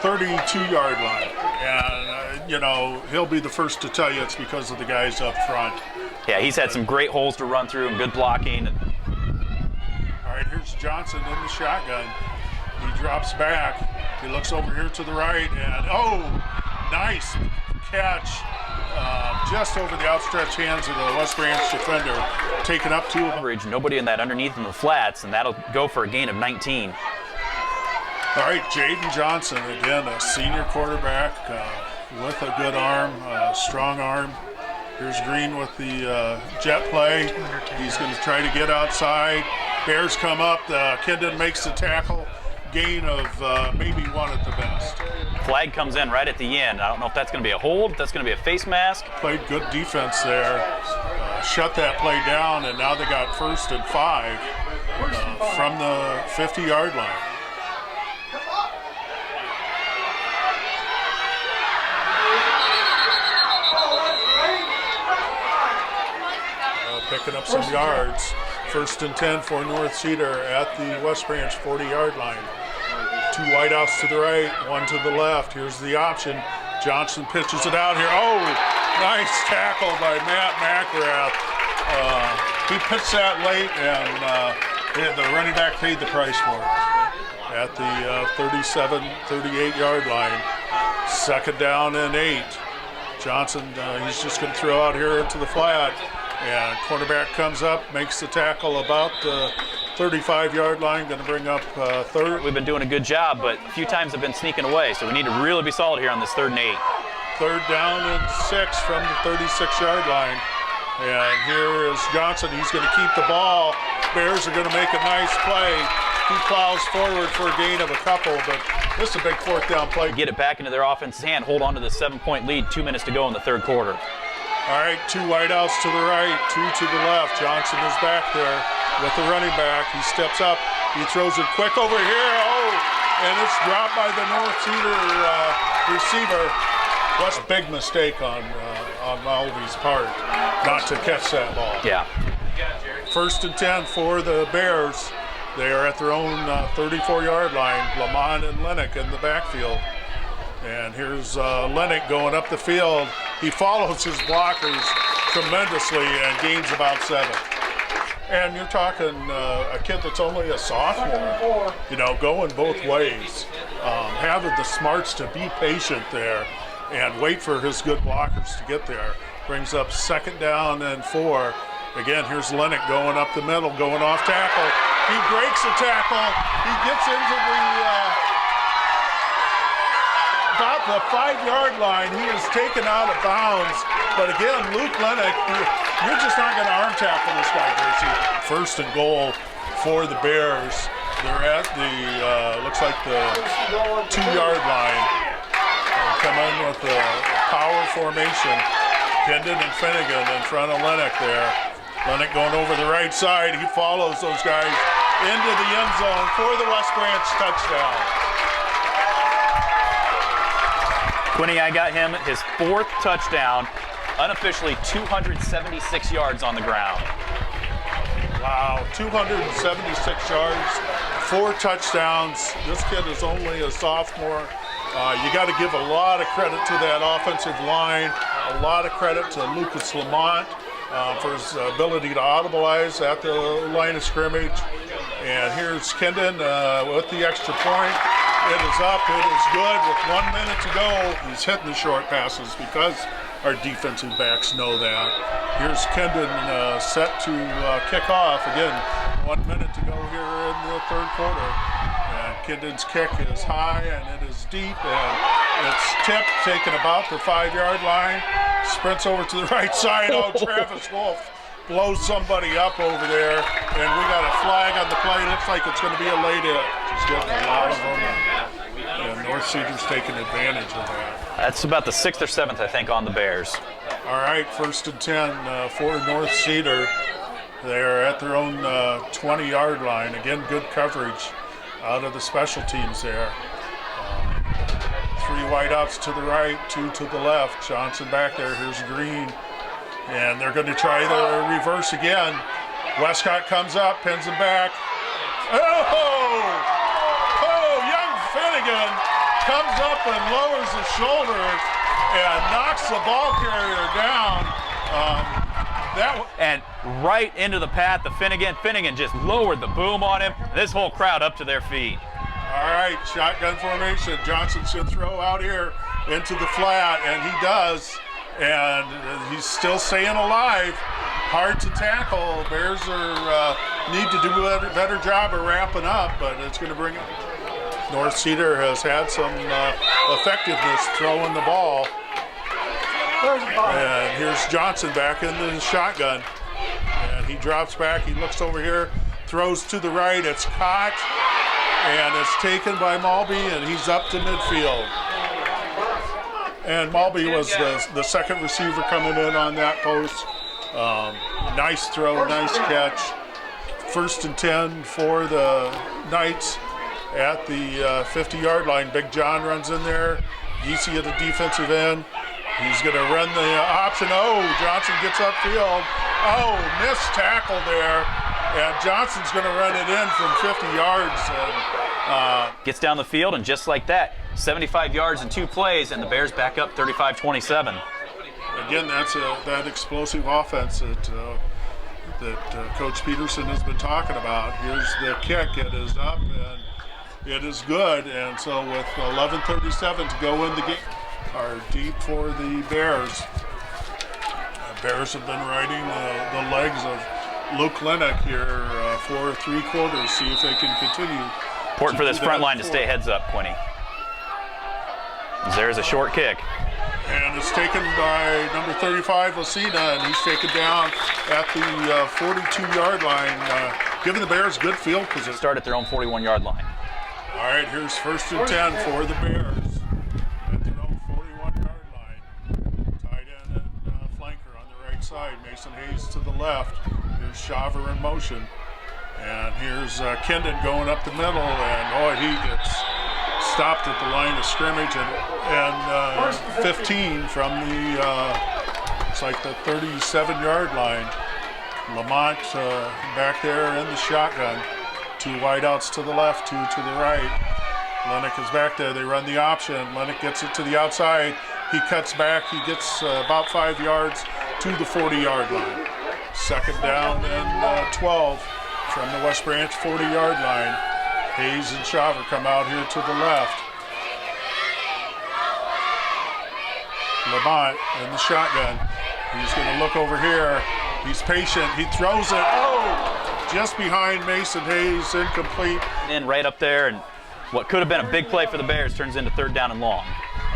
Speaker 1: 32-yard line. And, you know, he'll be the first to tell you it's because of the guys up front.
Speaker 2: Yeah, he's had some great holes to run through and good blocking.
Speaker 1: All right, here's Johnson in the shotgun. He drops back. He looks over here to the right, and oh, nice catch. Just over the outstretched hands of the West Branch defender. Taken up to
Speaker 2: coverage, nobody in that underneath in the flats, and that'll go for a gain of 19.
Speaker 1: All right, Jaden Johnson, again, a senior quarterback with a good arm, strong arm. Here's Green with the jet play. He's going to try to get outside. Bears come up. Kendon makes the tackle. Gain of maybe one at the best.
Speaker 2: Flag comes in right at the end. I don't know if that's going to be a hold, if that's going to be a face mask.
Speaker 1: Played good defense there. Shut that play down, and now they got 1st and 5 from the 50-yard line. Picking up some yards. 1st and 10 for North Cedar at the West Branch 40-yard line. Two wideouts to the right, one to the left. Here's the option. Johnson pitches it out here. Oh, nice tackle by Matt McElrath. He pitched that late, and the running back paid the price for it. At the 37, 38-yard line. 2nd down and 8. Johnson, he's just going to throw out here into the flat. And quarterback comes up, makes the tackle about the 35-yard line, going to bring up 3rd.
Speaker 2: We've been doing a good job, but a few times have been sneaking away, so we need to really be solid here on this 3rd and 8.
Speaker 1: 3rd down and 6 from the 36-yard line. And here is Johnson. He's going to keep the ball. Bears are going to make a nice play. He plows forward for a gain of a couple, but this is a big 4th down play.
Speaker 2: Get it back into their offense's hand, hold on to the 7-point lead, 2 minutes to go in the 3rd quarter.
Speaker 1: All right, 2 wideouts to the right, 2 to the left. Johnson is back there with the running back. He steps up. He throws it quick over here. Oh, and it's dropped by the North Cedar receiver. That's a big mistake on Malvy's part, not to catch that ball.
Speaker 2: Yeah.
Speaker 1: 1st and 10 for the Bears. They are at their own 34-yard line. Lamont and Lennox in the backfield. And here's Lennox going up the field. He follows his blockers tremendously and gains about 7. And you're talking a kid that's only a sophomore, you know, going both ways. Having the smarts to be patient there and wait for his good blockers to get there. Brings up 2nd down and 4. Again, here's Lennox going up the middle, going off tackle. He breaks the tackle. He gets into about the 5-yard line. He is taken out of bounds. But again, Luke Lennox, you're just not going to arm tackle this guy, Gracie. 1st and goal for the Bears. They're at the, looks like the 2-yard line. Come in with a power formation. Kendon and Finnegan in front of Lennox there. Lennox going over the right side. He follows those guys into the end zone for the West Branch touchdown.
Speaker 2: Quinny, I got him his 4th touchdown, unofficially 276 yards on the ground.
Speaker 1: Wow, 276 yards, 4 touchdowns. This kid is only a sophomore. You got to give a lot of credit to that offensive line, a lot of credit to Lucas Lamont for his ability to audibilize at the line of scrimmage. And here's Kendon with the extra point. It is up, it is good with 1 minute to go. He's hitting the short passes because our defensive backs know that. Here's Kendon set to kick off. Again, 1 minute to go here in the third quarter. And Kendon's kick is high and it is deep, and it's tipped, taken about the 5-yard line. Sprints over to the right side. Oh, Travis Wolf blows somebody up over there, and we got a flag on the play. Looks like it's going to be a late hit. Just getting a lot of them, and North Cedar's taking advantage of that.
Speaker 2: That's about the 6th or 7th, I think, on the Bears.
Speaker 1: All right, 1st and 10 for North Cedar. They're at their own 20-yard line. Again, good coverage out of the special teams there. 3 wideouts to the right, 2 to the left. Johnson back there. Here's Green. And they're going to try the reverse again. Westcott comes up, pins him back. Oh! Oh, young Finnegan comes up and lowers his shoulder and knocks the ball carrier down.
Speaker 2: And right into the path of Finnegan. Finnegan just lowered the boom on him. This whole crowd up to their feet.
Speaker 1: All right, shotgun formation. Johnson's going to throw out here into the flat, and he does. And he's still staying alive. Hard to tackle. Bears need to do a better job of wrapping up, but it's going to bring it. North Cedar has had some effectiveness throwing the ball. And here's Johnson back in the shotgun. And he drops back. He looks over here, throws to the right. It's caught, and it's taken by Mulby, and he's up to midfield. And Mulby was the second receiver coming in on that post. Nice throw, nice catch. 1st and 10 for the Knights at the 50-yard line. Big John runs in there. Geesey at the defensive end. He's going to run the option. Oh, Johnson gets upfield. Oh, missed tackle there. And Johnson's going to run it in from 50 yards. And,
Speaker 2: gets down the field, and just like that, 75 yards in 2 plays, and the Bears back up 35-27.
Speaker 1: Again, that's that explosive offense that Coach Peterson has been talking about. Here's the kick. It is up, and it is good. And so with 11:37 to go in the game, are deep for the Bears. Bears have been riding the legs of Luke Lennox here for 3 quarters. See if they can continue.
Speaker 2: Important for this front line to stay heads up, Quinny. There's a short kick.
Speaker 1: And it's taken by number 35, Osina, and he's taken down at the 42-yard line, giving the Bears good field position.
Speaker 2: Start at their own 41-yard line.
Speaker 1: All right, here's 1st and 10 for the Bears at their own 41-yard line. Tight end and flanker on the right side. Mason Hayes to the left. Here's Shaver in motion. And here's Kendon going up the middle, and he gets stopped at the line of scrimmage, and 15 from the it's like the 37-yard line. Lamont back there in the shotgun. 2 wideouts to the left, 2 to the right. Lennox is back there. They run the option. Lennox gets it to the outside. He cuts back. He gets about 5 yards to the 40-yard line. 2nd down and 12 from the West Branch 40-yard line. Hayes and Shaver come out here to the left. Lamont in the shotgun. He's going to look over here. He's patient. He throws it. Oh! Just behind Mason Hayes, incomplete.
Speaker 2: In right up there, and what could have been a big play for the Bears turns into 3rd down and long.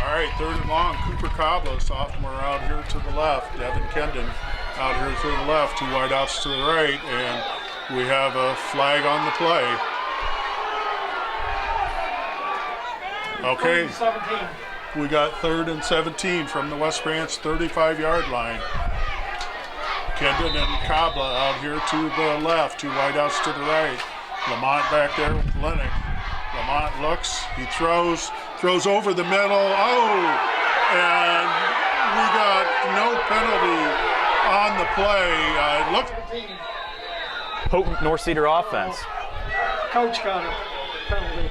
Speaker 1: All right, 3rd and long. Cooper Cobbla, sophomore, out here to the left. Devin Kendon out here to the left. 2 wideouts to the right, and we have a flag on the play. Okay, we got 3rd and 17 from the West Branch 35-yard line. Kendon and Cobbla out here to the left, 2 wideouts to the right. Lamont back there with Lennox. Lamont looks, he throws over the middle. Oh, and we got no penalty on the play.
Speaker 2: Potent North Cedar offense.
Speaker 4: Coach got a penalty.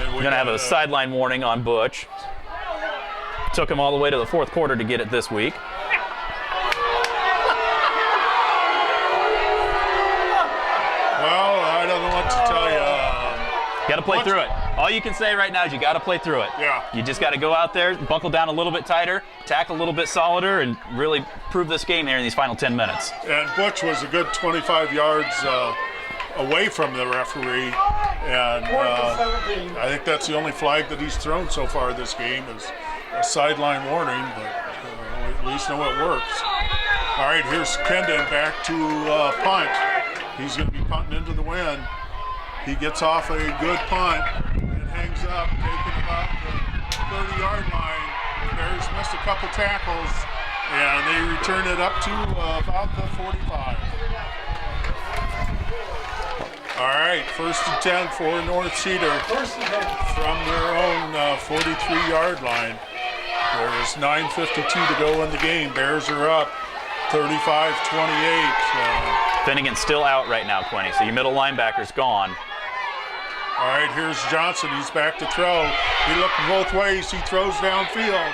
Speaker 2: We're going to have a sideline warning on Butch. Took him all the way to the 4th quarter to get it this week.
Speaker 1: Well, I don't know what to tell you.
Speaker 2: Got to play through it. All you can say right now is you got to play through it.
Speaker 1: Yeah.
Speaker 2: You just got to go out there, buckle down a little bit tighter, tackle a little bit solider, and really prove this game here in these final 10 minutes.
Speaker 1: And Butch was a good 25 yards away from the referee, and I think that's the only flag that he's thrown so far this game is a sideline warning, but at least know it works. All right, here's Kendon back to punt. He's going to be punting into the wind. He gets off a good punt and hangs up, taking about the 30-yard line. Bears missed a couple tackles, and they return it up to about the 45. All right, 1st and 10 for North Cedar from their own 43-yard line. There is 9:52 to go in the game. Bears are up 35-28.
Speaker 2: Finnegan's still out right now, Quinny, so your middle linebacker's gone.
Speaker 1: All right, here's Johnson. He's back to throw. He looked both ways. He throws downfield,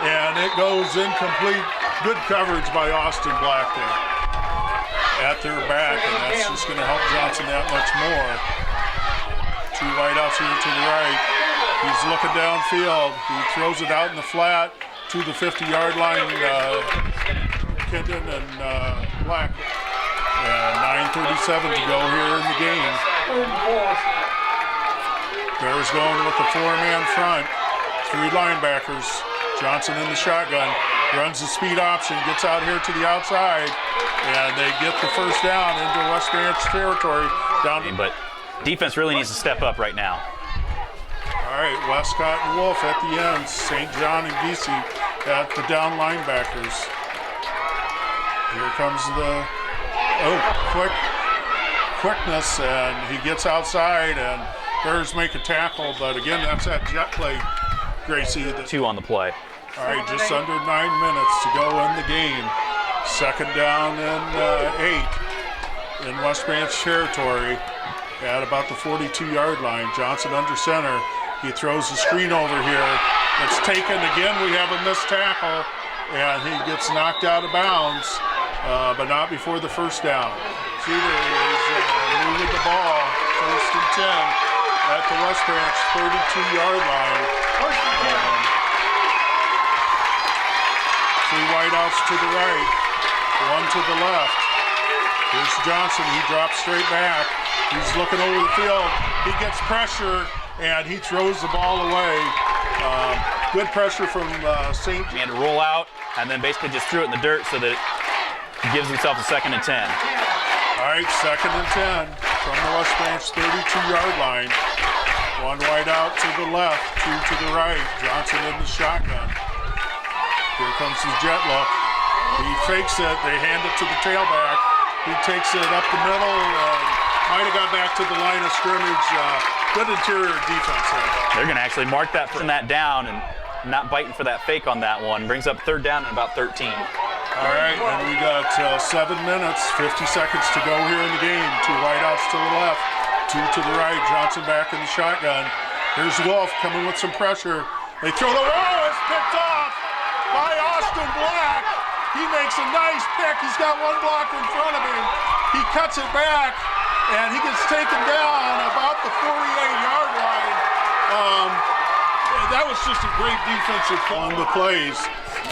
Speaker 1: and it goes incomplete. Good coverage by Austin Black there at their back, and that's just going to help Johnson that much more. 2 wideouts here to the right. He's looking downfield. He throws it out in the flat to the 50-yard line. Kendon and Black. And 9:37 to go here in the game. Bears going with the 4-man front. 3 linebackers. Johnson in the shotgun. Runs the speed option. Gets out here to the outside. And they get the first down into West Branch territory.
Speaker 2: But defense really needs to step up right now.
Speaker 1: All right, Westcott and Wolf at the ends. St. John and Giese at the down linebackers. Here comes the quickness, and he gets outside, and Bears make a tackle, but again, that's that jet play, Gracie.
Speaker 2: 2 on the play.
Speaker 1: All right, just under 9 minutes to go in the game. 2nd down and 8 in West Branch territory at about the 42-yard line. Johnson under center. He throws the screen over here. It's taken again. We have a missed tackle, and he gets knocked out of bounds, but not before the first down. Cedar is moving the ball. 1st and 10 at the West Branch 32-yard line. 3 wideouts to the right, 1 to the left. Here's Johnson. He drops straight back. He's looking over the field. He gets pressure, and he throws the ball away. Good pressure from St.
Speaker 2: He had to roll out and then basically just threw it in the dirt so that he gives himself a 2nd and 10.
Speaker 1: All right, 2nd and 10 from the West Branch 32-yard line. 1 wide out to the left, 2 to the right. Johnson in the shotgun. Here comes his jet look. He fakes it. They hand it to the tailback. He takes it up the middle. Might have got back to the line of scrimmage. Good interior defense there.
Speaker 2: They're going to actually mark that down and not biting for that fake on that one. Brings up 3rd down and about 13.
Speaker 1: All right, and we got 7 minutes, 50 seconds to go here in the game. 2 wideouts to the left, 2 to the right. Johnson back in the shotgun. Here's Wolf coming with some pressure. They throw the it's picked off by Austin Black. He makes a nice pick. He's got 1 blocker in front of him. He cuts it back, and he gets taken down about the 48-yard line. That was just a great defensive on the plays.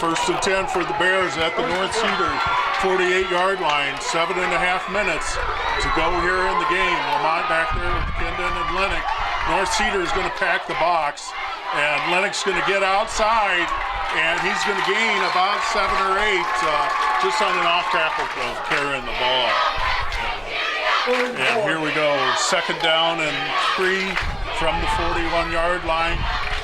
Speaker 1: 1st and 10 for the Bears at the North Cedar 48-yard line. 7.5 minutes to go here in the game. Lamont back there with Kendon and Lennox. North Cedar is going to pack the box, and Lennox is going to get outside, and he's going to gain about 7 or 8 just on an off tackle of carrying the ball. And here we go. 2nd down and 3 from the 41-yard line.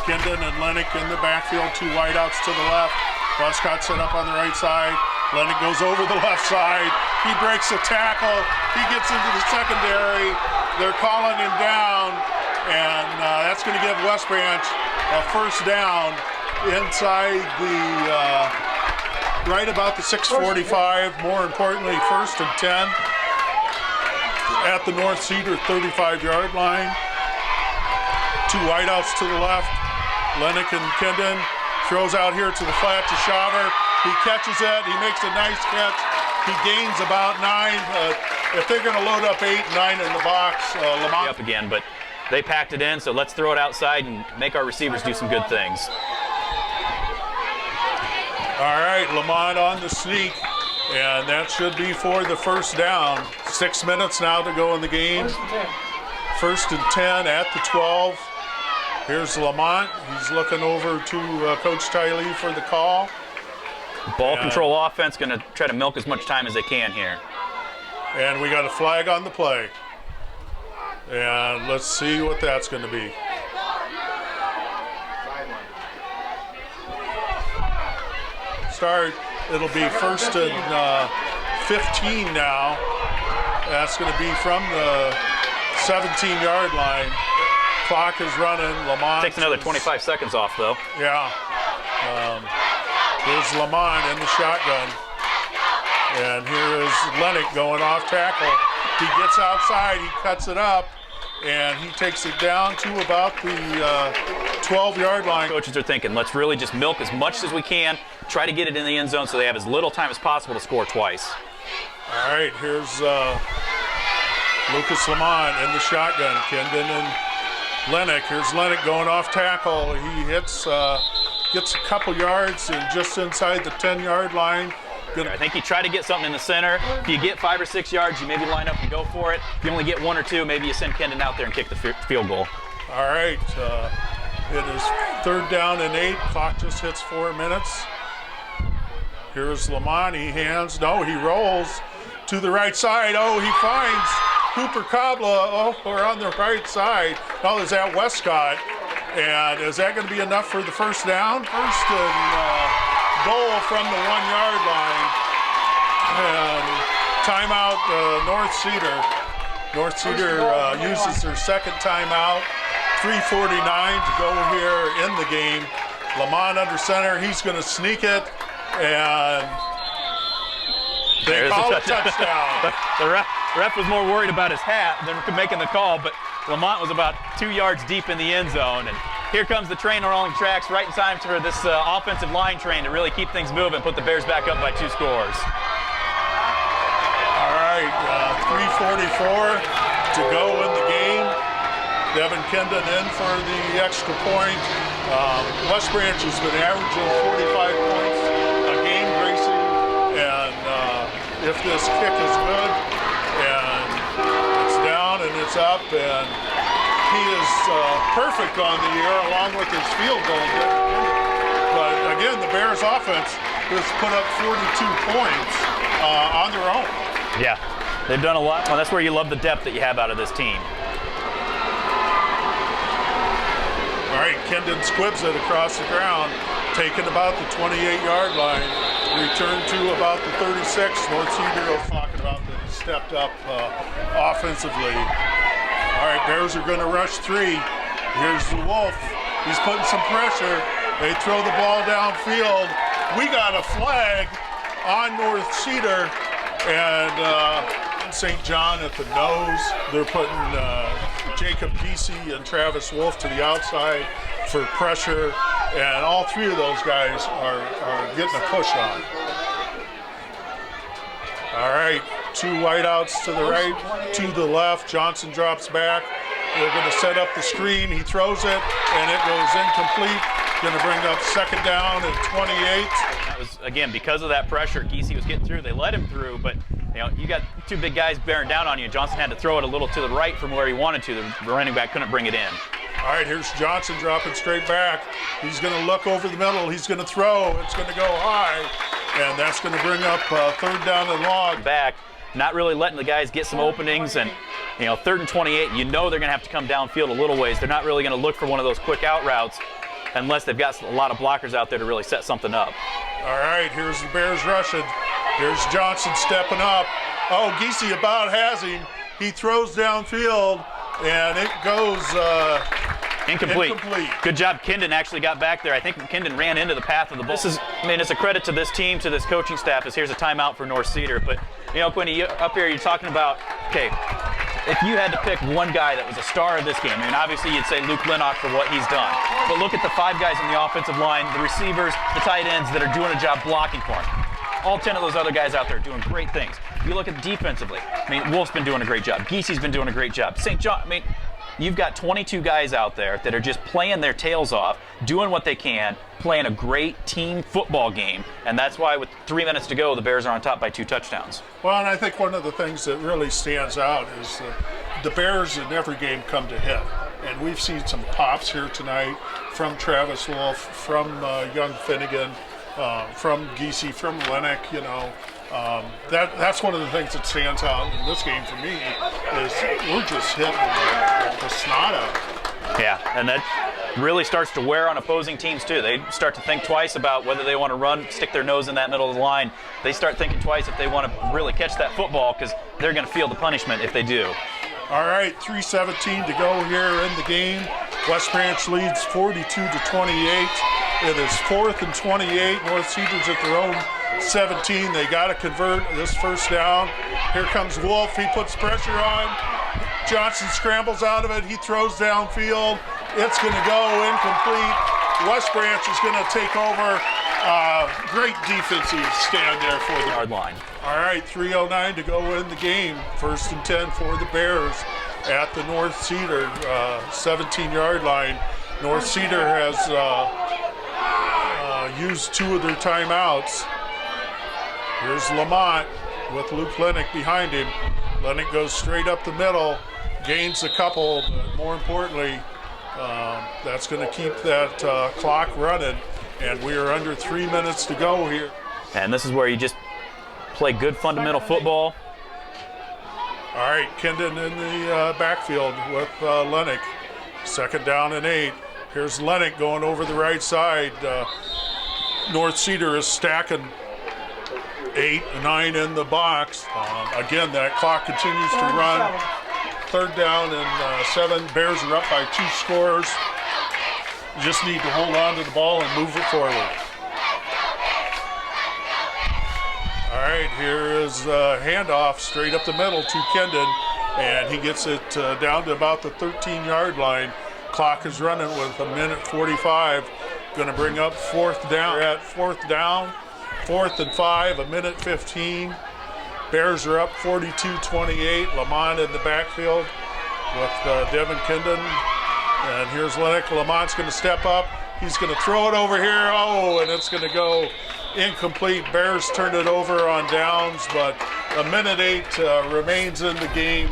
Speaker 1: Kendon and Lennox in the backfield, 2 wideouts to the left. Westcott set up on the right side. Lennox goes over the left side. He breaks a tackle. He gets into the secondary. They're calling him down, and that's going to give West Branch a 1st down inside the right about the 6:45. More importantly, 1st and 10 at the North Cedar 35-yard line. 2 wideouts to the left. Lennox and Kendon throws out here to the flat to Shaver. He catches it. He makes a nice catch. He gains about 9. If they're going to load up 8, 9 in the box, Lamont
Speaker 2: up again, but They packed it in, so let's throw it outside and make our receivers do some good things.
Speaker 1: All right, Lamont on the sneak, and that should be for the first down. 6 minutes now to go in the game.
Speaker 4: First and 10.
Speaker 1: First and 10 at the 12. Here's Lamont. He's looking over to Coach Tiley for the call.
Speaker 2: Ball control offense, going to try to milk as much time as they can here.
Speaker 1: And we got a flag on the play. And let's see what that's going to be. Start. It'll be first and 15 now. That's going to be from the 17-yard line. Clock is running. Lamont
Speaker 2: Takes another 25 seconds off, though.
Speaker 1: Yeah. Here's Lamont in the shotgun. And here is Lennox going off tackle. He gets outside, he cuts it up, and he takes it down to about the 12-yard line.
Speaker 2: Coaches are thinking, let's really just milk as much as we can, try to get it in the end zone so they have as little time as possible to score twice.
Speaker 1: All right, here's Lucas Lamont in the shotgun. Kendon and Lennox. Here's Lennox going off tackle. He hits, gets a couple yards and just inside the 10-yard line.
Speaker 2: I think you try to get something in the center. If you get 5 or 6 yards, you maybe line up and go for it. If you only get 1 or 2, maybe you send Kendon out there and kick the field goal.
Speaker 1: All right, it is third down and 8. Clock just hits 4 minutes. Here's Lamont. He hands. No, he rolls to the right side. Oh, he finds Cooper Kabla over on the right side. Oh, is that Westcott? And is that going to be enough for the first down? First and goal from the 1-yard line. And timeout, North Cedar. North Cedar uses their second timeout. 3:49 to go here in the game. Lamont under center. He's going to sneak it. And they call a touchdown.
Speaker 2: The ref was more worried about his hat than making the call, but Lamont was about 2 yards deep in the end zone. And here comes the train rolling tracks right in time for this offensive line train to really keep things moving, put the Bears back up by 2 scores.
Speaker 1: All right, 3:44 to go in the game. Devin Kendon in for the extra point. West Branch has been averaging 45 points a game, Gracie. And if this kick is good, and it's down and it's up, and he is perfect on the year along with his field goal. But again, the Bears offense has put up 42 points on their own.
Speaker 2: Yeah, they've done a lot. Well, that's where you love the depth that you have out of this team.
Speaker 1: All right, Kendon squibs it across the ground, taken about the 28-yard line, returned to about the 36. North Cedar was talking about that he stepped up offensively. All right, Bears are going to rush 3. Here's the Wolf. He's putting some pressure. They throw the ball downfield. We got a flag on North Cedar, and St. John at the nose. They're putting Jacob Giese and Travis Wolf to the outside for pressure, and all 3 of those guys are getting a push on. All right, 2 wideouts to the right, to the left. Johnson drops back. They're going to set up the screen. He throws it, and it goes incomplete. Going to bring up second down and 28.
Speaker 2: That was, again, because of that pressure, Giese was getting through. They let him through, but you got 2 big guys bearing down on you. Johnson had to throw it a little to the right from where he wanted to. The running back couldn't bring it in.
Speaker 1: All right, here's Johnson dropping straight back. He's going to look over the middle. He's going to throw. It's going to go high, and that's going to bring up third down and long.
Speaker 2: Back, not really letting the guys get some openings, and third and 28, they're going to have to come downfield a little ways. They're not really going to look for one of those quick out routes unless they've got a lot of blockers out there to really set something up.
Speaker 1: All right, here's the Bears rushing. Here's Johnson stepping up. Oh, Giese about has him. He throws downfield, and it goes
Speaker 2: incomplete. Good job. Kendon actually got back there. I think Kendon ran into the path of the ball. It's a credit to this team, to this coaching staff, as here's a timeout for North Cedar. But, Quinny, up here you're talking about, okay, if you had to pick one guy that was a star of this game, obviously you'd say Luke Lennox for what he's done. But look at the 5 guys on the offensive line, the receivers, the tight ends that are doing a job blocking for him. All 10 of those other guys out there doing great things. You look at defensively. Wolf's been doing a great job. Giese's been doing a great job. St. John, you've got 22 guys out there that are just playing their tails off, doing what they can, playing a great team football game, and that's why with 3 minutes to go, the Bears are on top by 2 touchdowns.
Speaker 1: Well, and I think one of the things that really stands out is the Bears in every game come to hit. And we've seen some pops here tonight from Travis Wolf, from young Finnegan, from Giese, from Lennox, you know. That's one of the things that stands out in this game for me is we're just hitting the snot out.
Speaker 2: Yeah, and that really starts to wear on opposing teams too. They start to think twice about whether they want to run, stick their nose in that middle of the line. They start thinking twice if they want to really catch that football because they're going to feel the punishment if they do.
Speaker 1: All right, 3:17 to go here in the game. West Branch leads 42-28. It is 4th and 28. North Cedar's at their own 17. They got to convert this first down. Here comes Wolf. He puts pressure on. Johnson scrambles out of it. He throws downfield. It's going to go incomplete. West Branch is going to take over. Great defensive stand there for the
Speaker 2: Yard line.
Speaker 1: All right, 3:09 to go in the game. 1st and 10 for the Bears at the North Cedar 17-yard line. North Cedar has used 2 of their timeouts. Here's Lamont with Luke Lennox behind him. Lennox goes straight up the middle, gains a couple, but more importantly, that's going to keep that clock running. And we are under 3 minutes to go here.
Speaker 2: And this is where you just play good fundamental football.
Speaker 1: All right, Kendon in the backfield with Lennox. 2nd down and 8. Here's Lennox going over the right side. North Cedar is stacking 8, 9 in the box. Again, that clock continues to run. 3rd down and 7. Bears are up by 2 scores. You just need to hold on to the ball and move it forward. All right, here is a handoff straight up the middle to Kendon, and he gets it down to about the 13-yard line. Clock is running with 1:45. Going to bring up 4th down. We're at 4th down, 4th and 5, 1:15. Bears are up 42-28. Lamont in the backfield with Devin Kendon. And here's Lennox. Lamont's going to step up. He's going to throw it over here. Oh, and it's going to go incomplete. Bears turned it over on downs, but 1:08 remains in the game.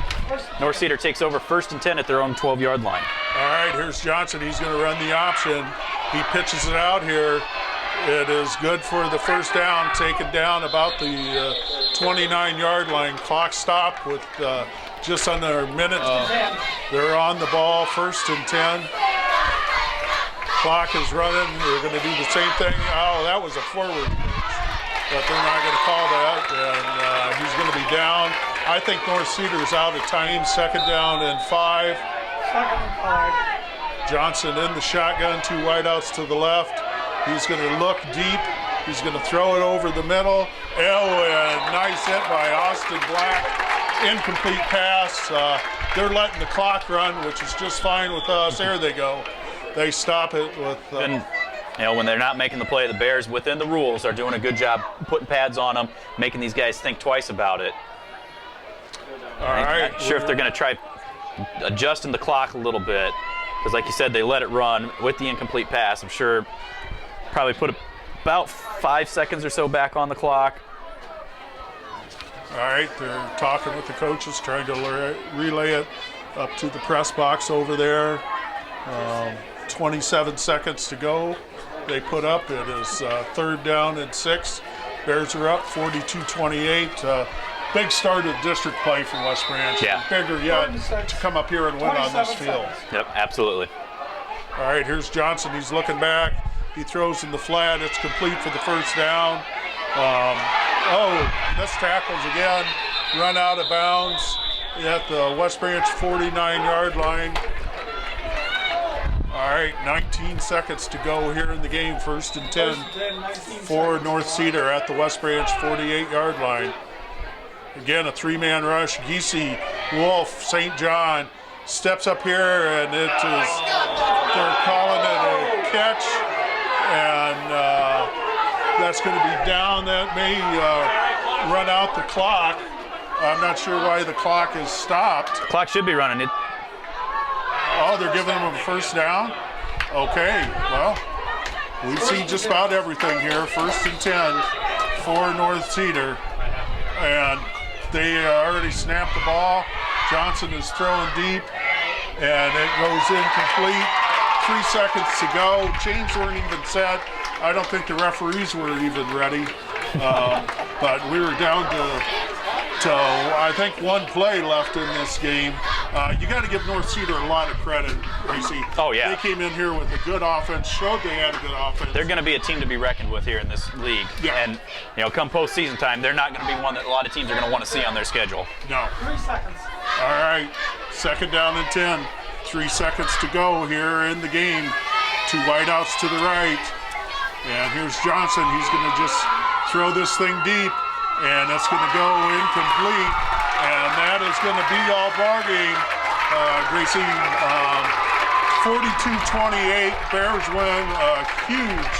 Speaker 2: North Cedar takes over 1st and 10 at their own 12-yard line.
Speaker 1: All right, here's Johnson. He's going to run the option. He pitches it out here. It is good for the first down, taken down about the 29-yard line. Clock stopped with just under a minute. They're on the ball, 1st and 10. Clock is running. They're going to do the same thing. Oh, that was a forward pitch, but they're not going to call that, and he's going to be down. I think North Cedar is out of time. 2nd down and 5. Johnson in the shotgun, 2 wideouts to the left. He's going to look deep. He's going to throw it over the middle. Oh, and nice hit by Austin Black. Incomplete pass. They're letting the clock run, which is just fine with us. There they go. They stop it with.
Speaker 2: And you know, when they're not making the play, the Bears, within the rules, are doing a good job putting pads on them, making these guys think twice about it.
Speaker 1: All right.
Speaker 2: Not sure if they're going to try adjusting the clock a little bit, because like you said, they let it run with the incomplete pass. I'm sure probably put about 5 seconds or so back on the clock.
Speaker 1: All right, they're talking with the coaches, trying to relay it up to the press box over there. 27 seconds to go. They put up. It is 3rd down and 6. Bears are up 42-28. Big start of district play for West Branch.
Speaker 2: Yeah.
Speaker 1: Bigger yet to come up here and win on this field.
Speaker 2: Yep, absolutely.
Speaker 1: All right, here's Johnson. He's looking back. He throws in the flat. It's complete for the first down. Missed tackles again. Run out of bounds at the West Branch 49-yard line. All right, 19 seconds to go here in the game. 1st and 10 for North Cedar at the West Branch 48-yard line. Again, a 3-man rush. Giese, Wolf, St. John steps up here, and it is, they're calling it a catch, and that's going to be down. That may run out the clock. I'm not sure why the clock is stopped.
Speaker 2: Clock should be running.
Speaker 1: Oh, they're giving him a first down? Okay, well, we've seen just about everything here. 1st and 10 for North Cedar. And they already snapped the ball. Johnson is throwing deep, and it goes incomplete. 3 seconds to go. Chains weren't even set. I don't think the referees were even ready. But we were down to I think 1 play left in this game. You got to give North Cedar a lot of credit, Gracie.
Speaker 2: Oh, yeah.
Speaker 1: They came in here with a good offense, showed they had a good offense.
Speaker 2: They're going to be a team to be reckoned with here in this league.
Speaker 1: Yeah.
Speaker 2: And, come postseason time, they're not going to be one that a lot of teams are going to want to see on their schedule.
Speaker 1: No. 3 seconds. All right. 2nd down and 10. 3 seconds to go here in the game. 2 wideouts to the right. And here's Johnson. He's going to just throw this thing deep. And it's going to go incomplete. And that is going to be all ball game. Gracie, 42-28. Bears win a huge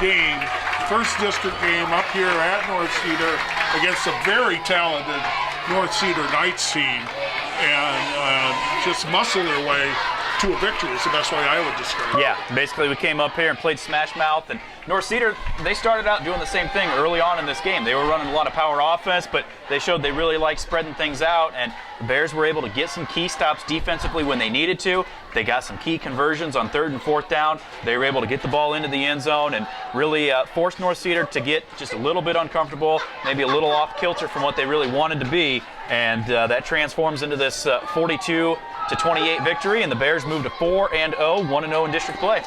Speaker 1: game. 1st district game up here at North Cedar against a very talented North Cedar Knights team. And just muscle their way to a victory is the best way I would describe it.
Speaker 2: Yeah, basically we came up here and played smash mouth, and North Cedar, they started out doing the same thing early on in this game. They were running a lot of power offense, but they showed they really liked spreading things out, and the Bears were able to get some key stops defensively when they needed to. They got some key conversions on 3rd and 4th down. They were able to get the ball into the end zone and really force North Cedar to get just a little bit uncomfortable, maybe a little off kilter from what they really wanted to be, and that transforms into this 42-28 victory, and the Bears move to 4-0, 1-0 in district play.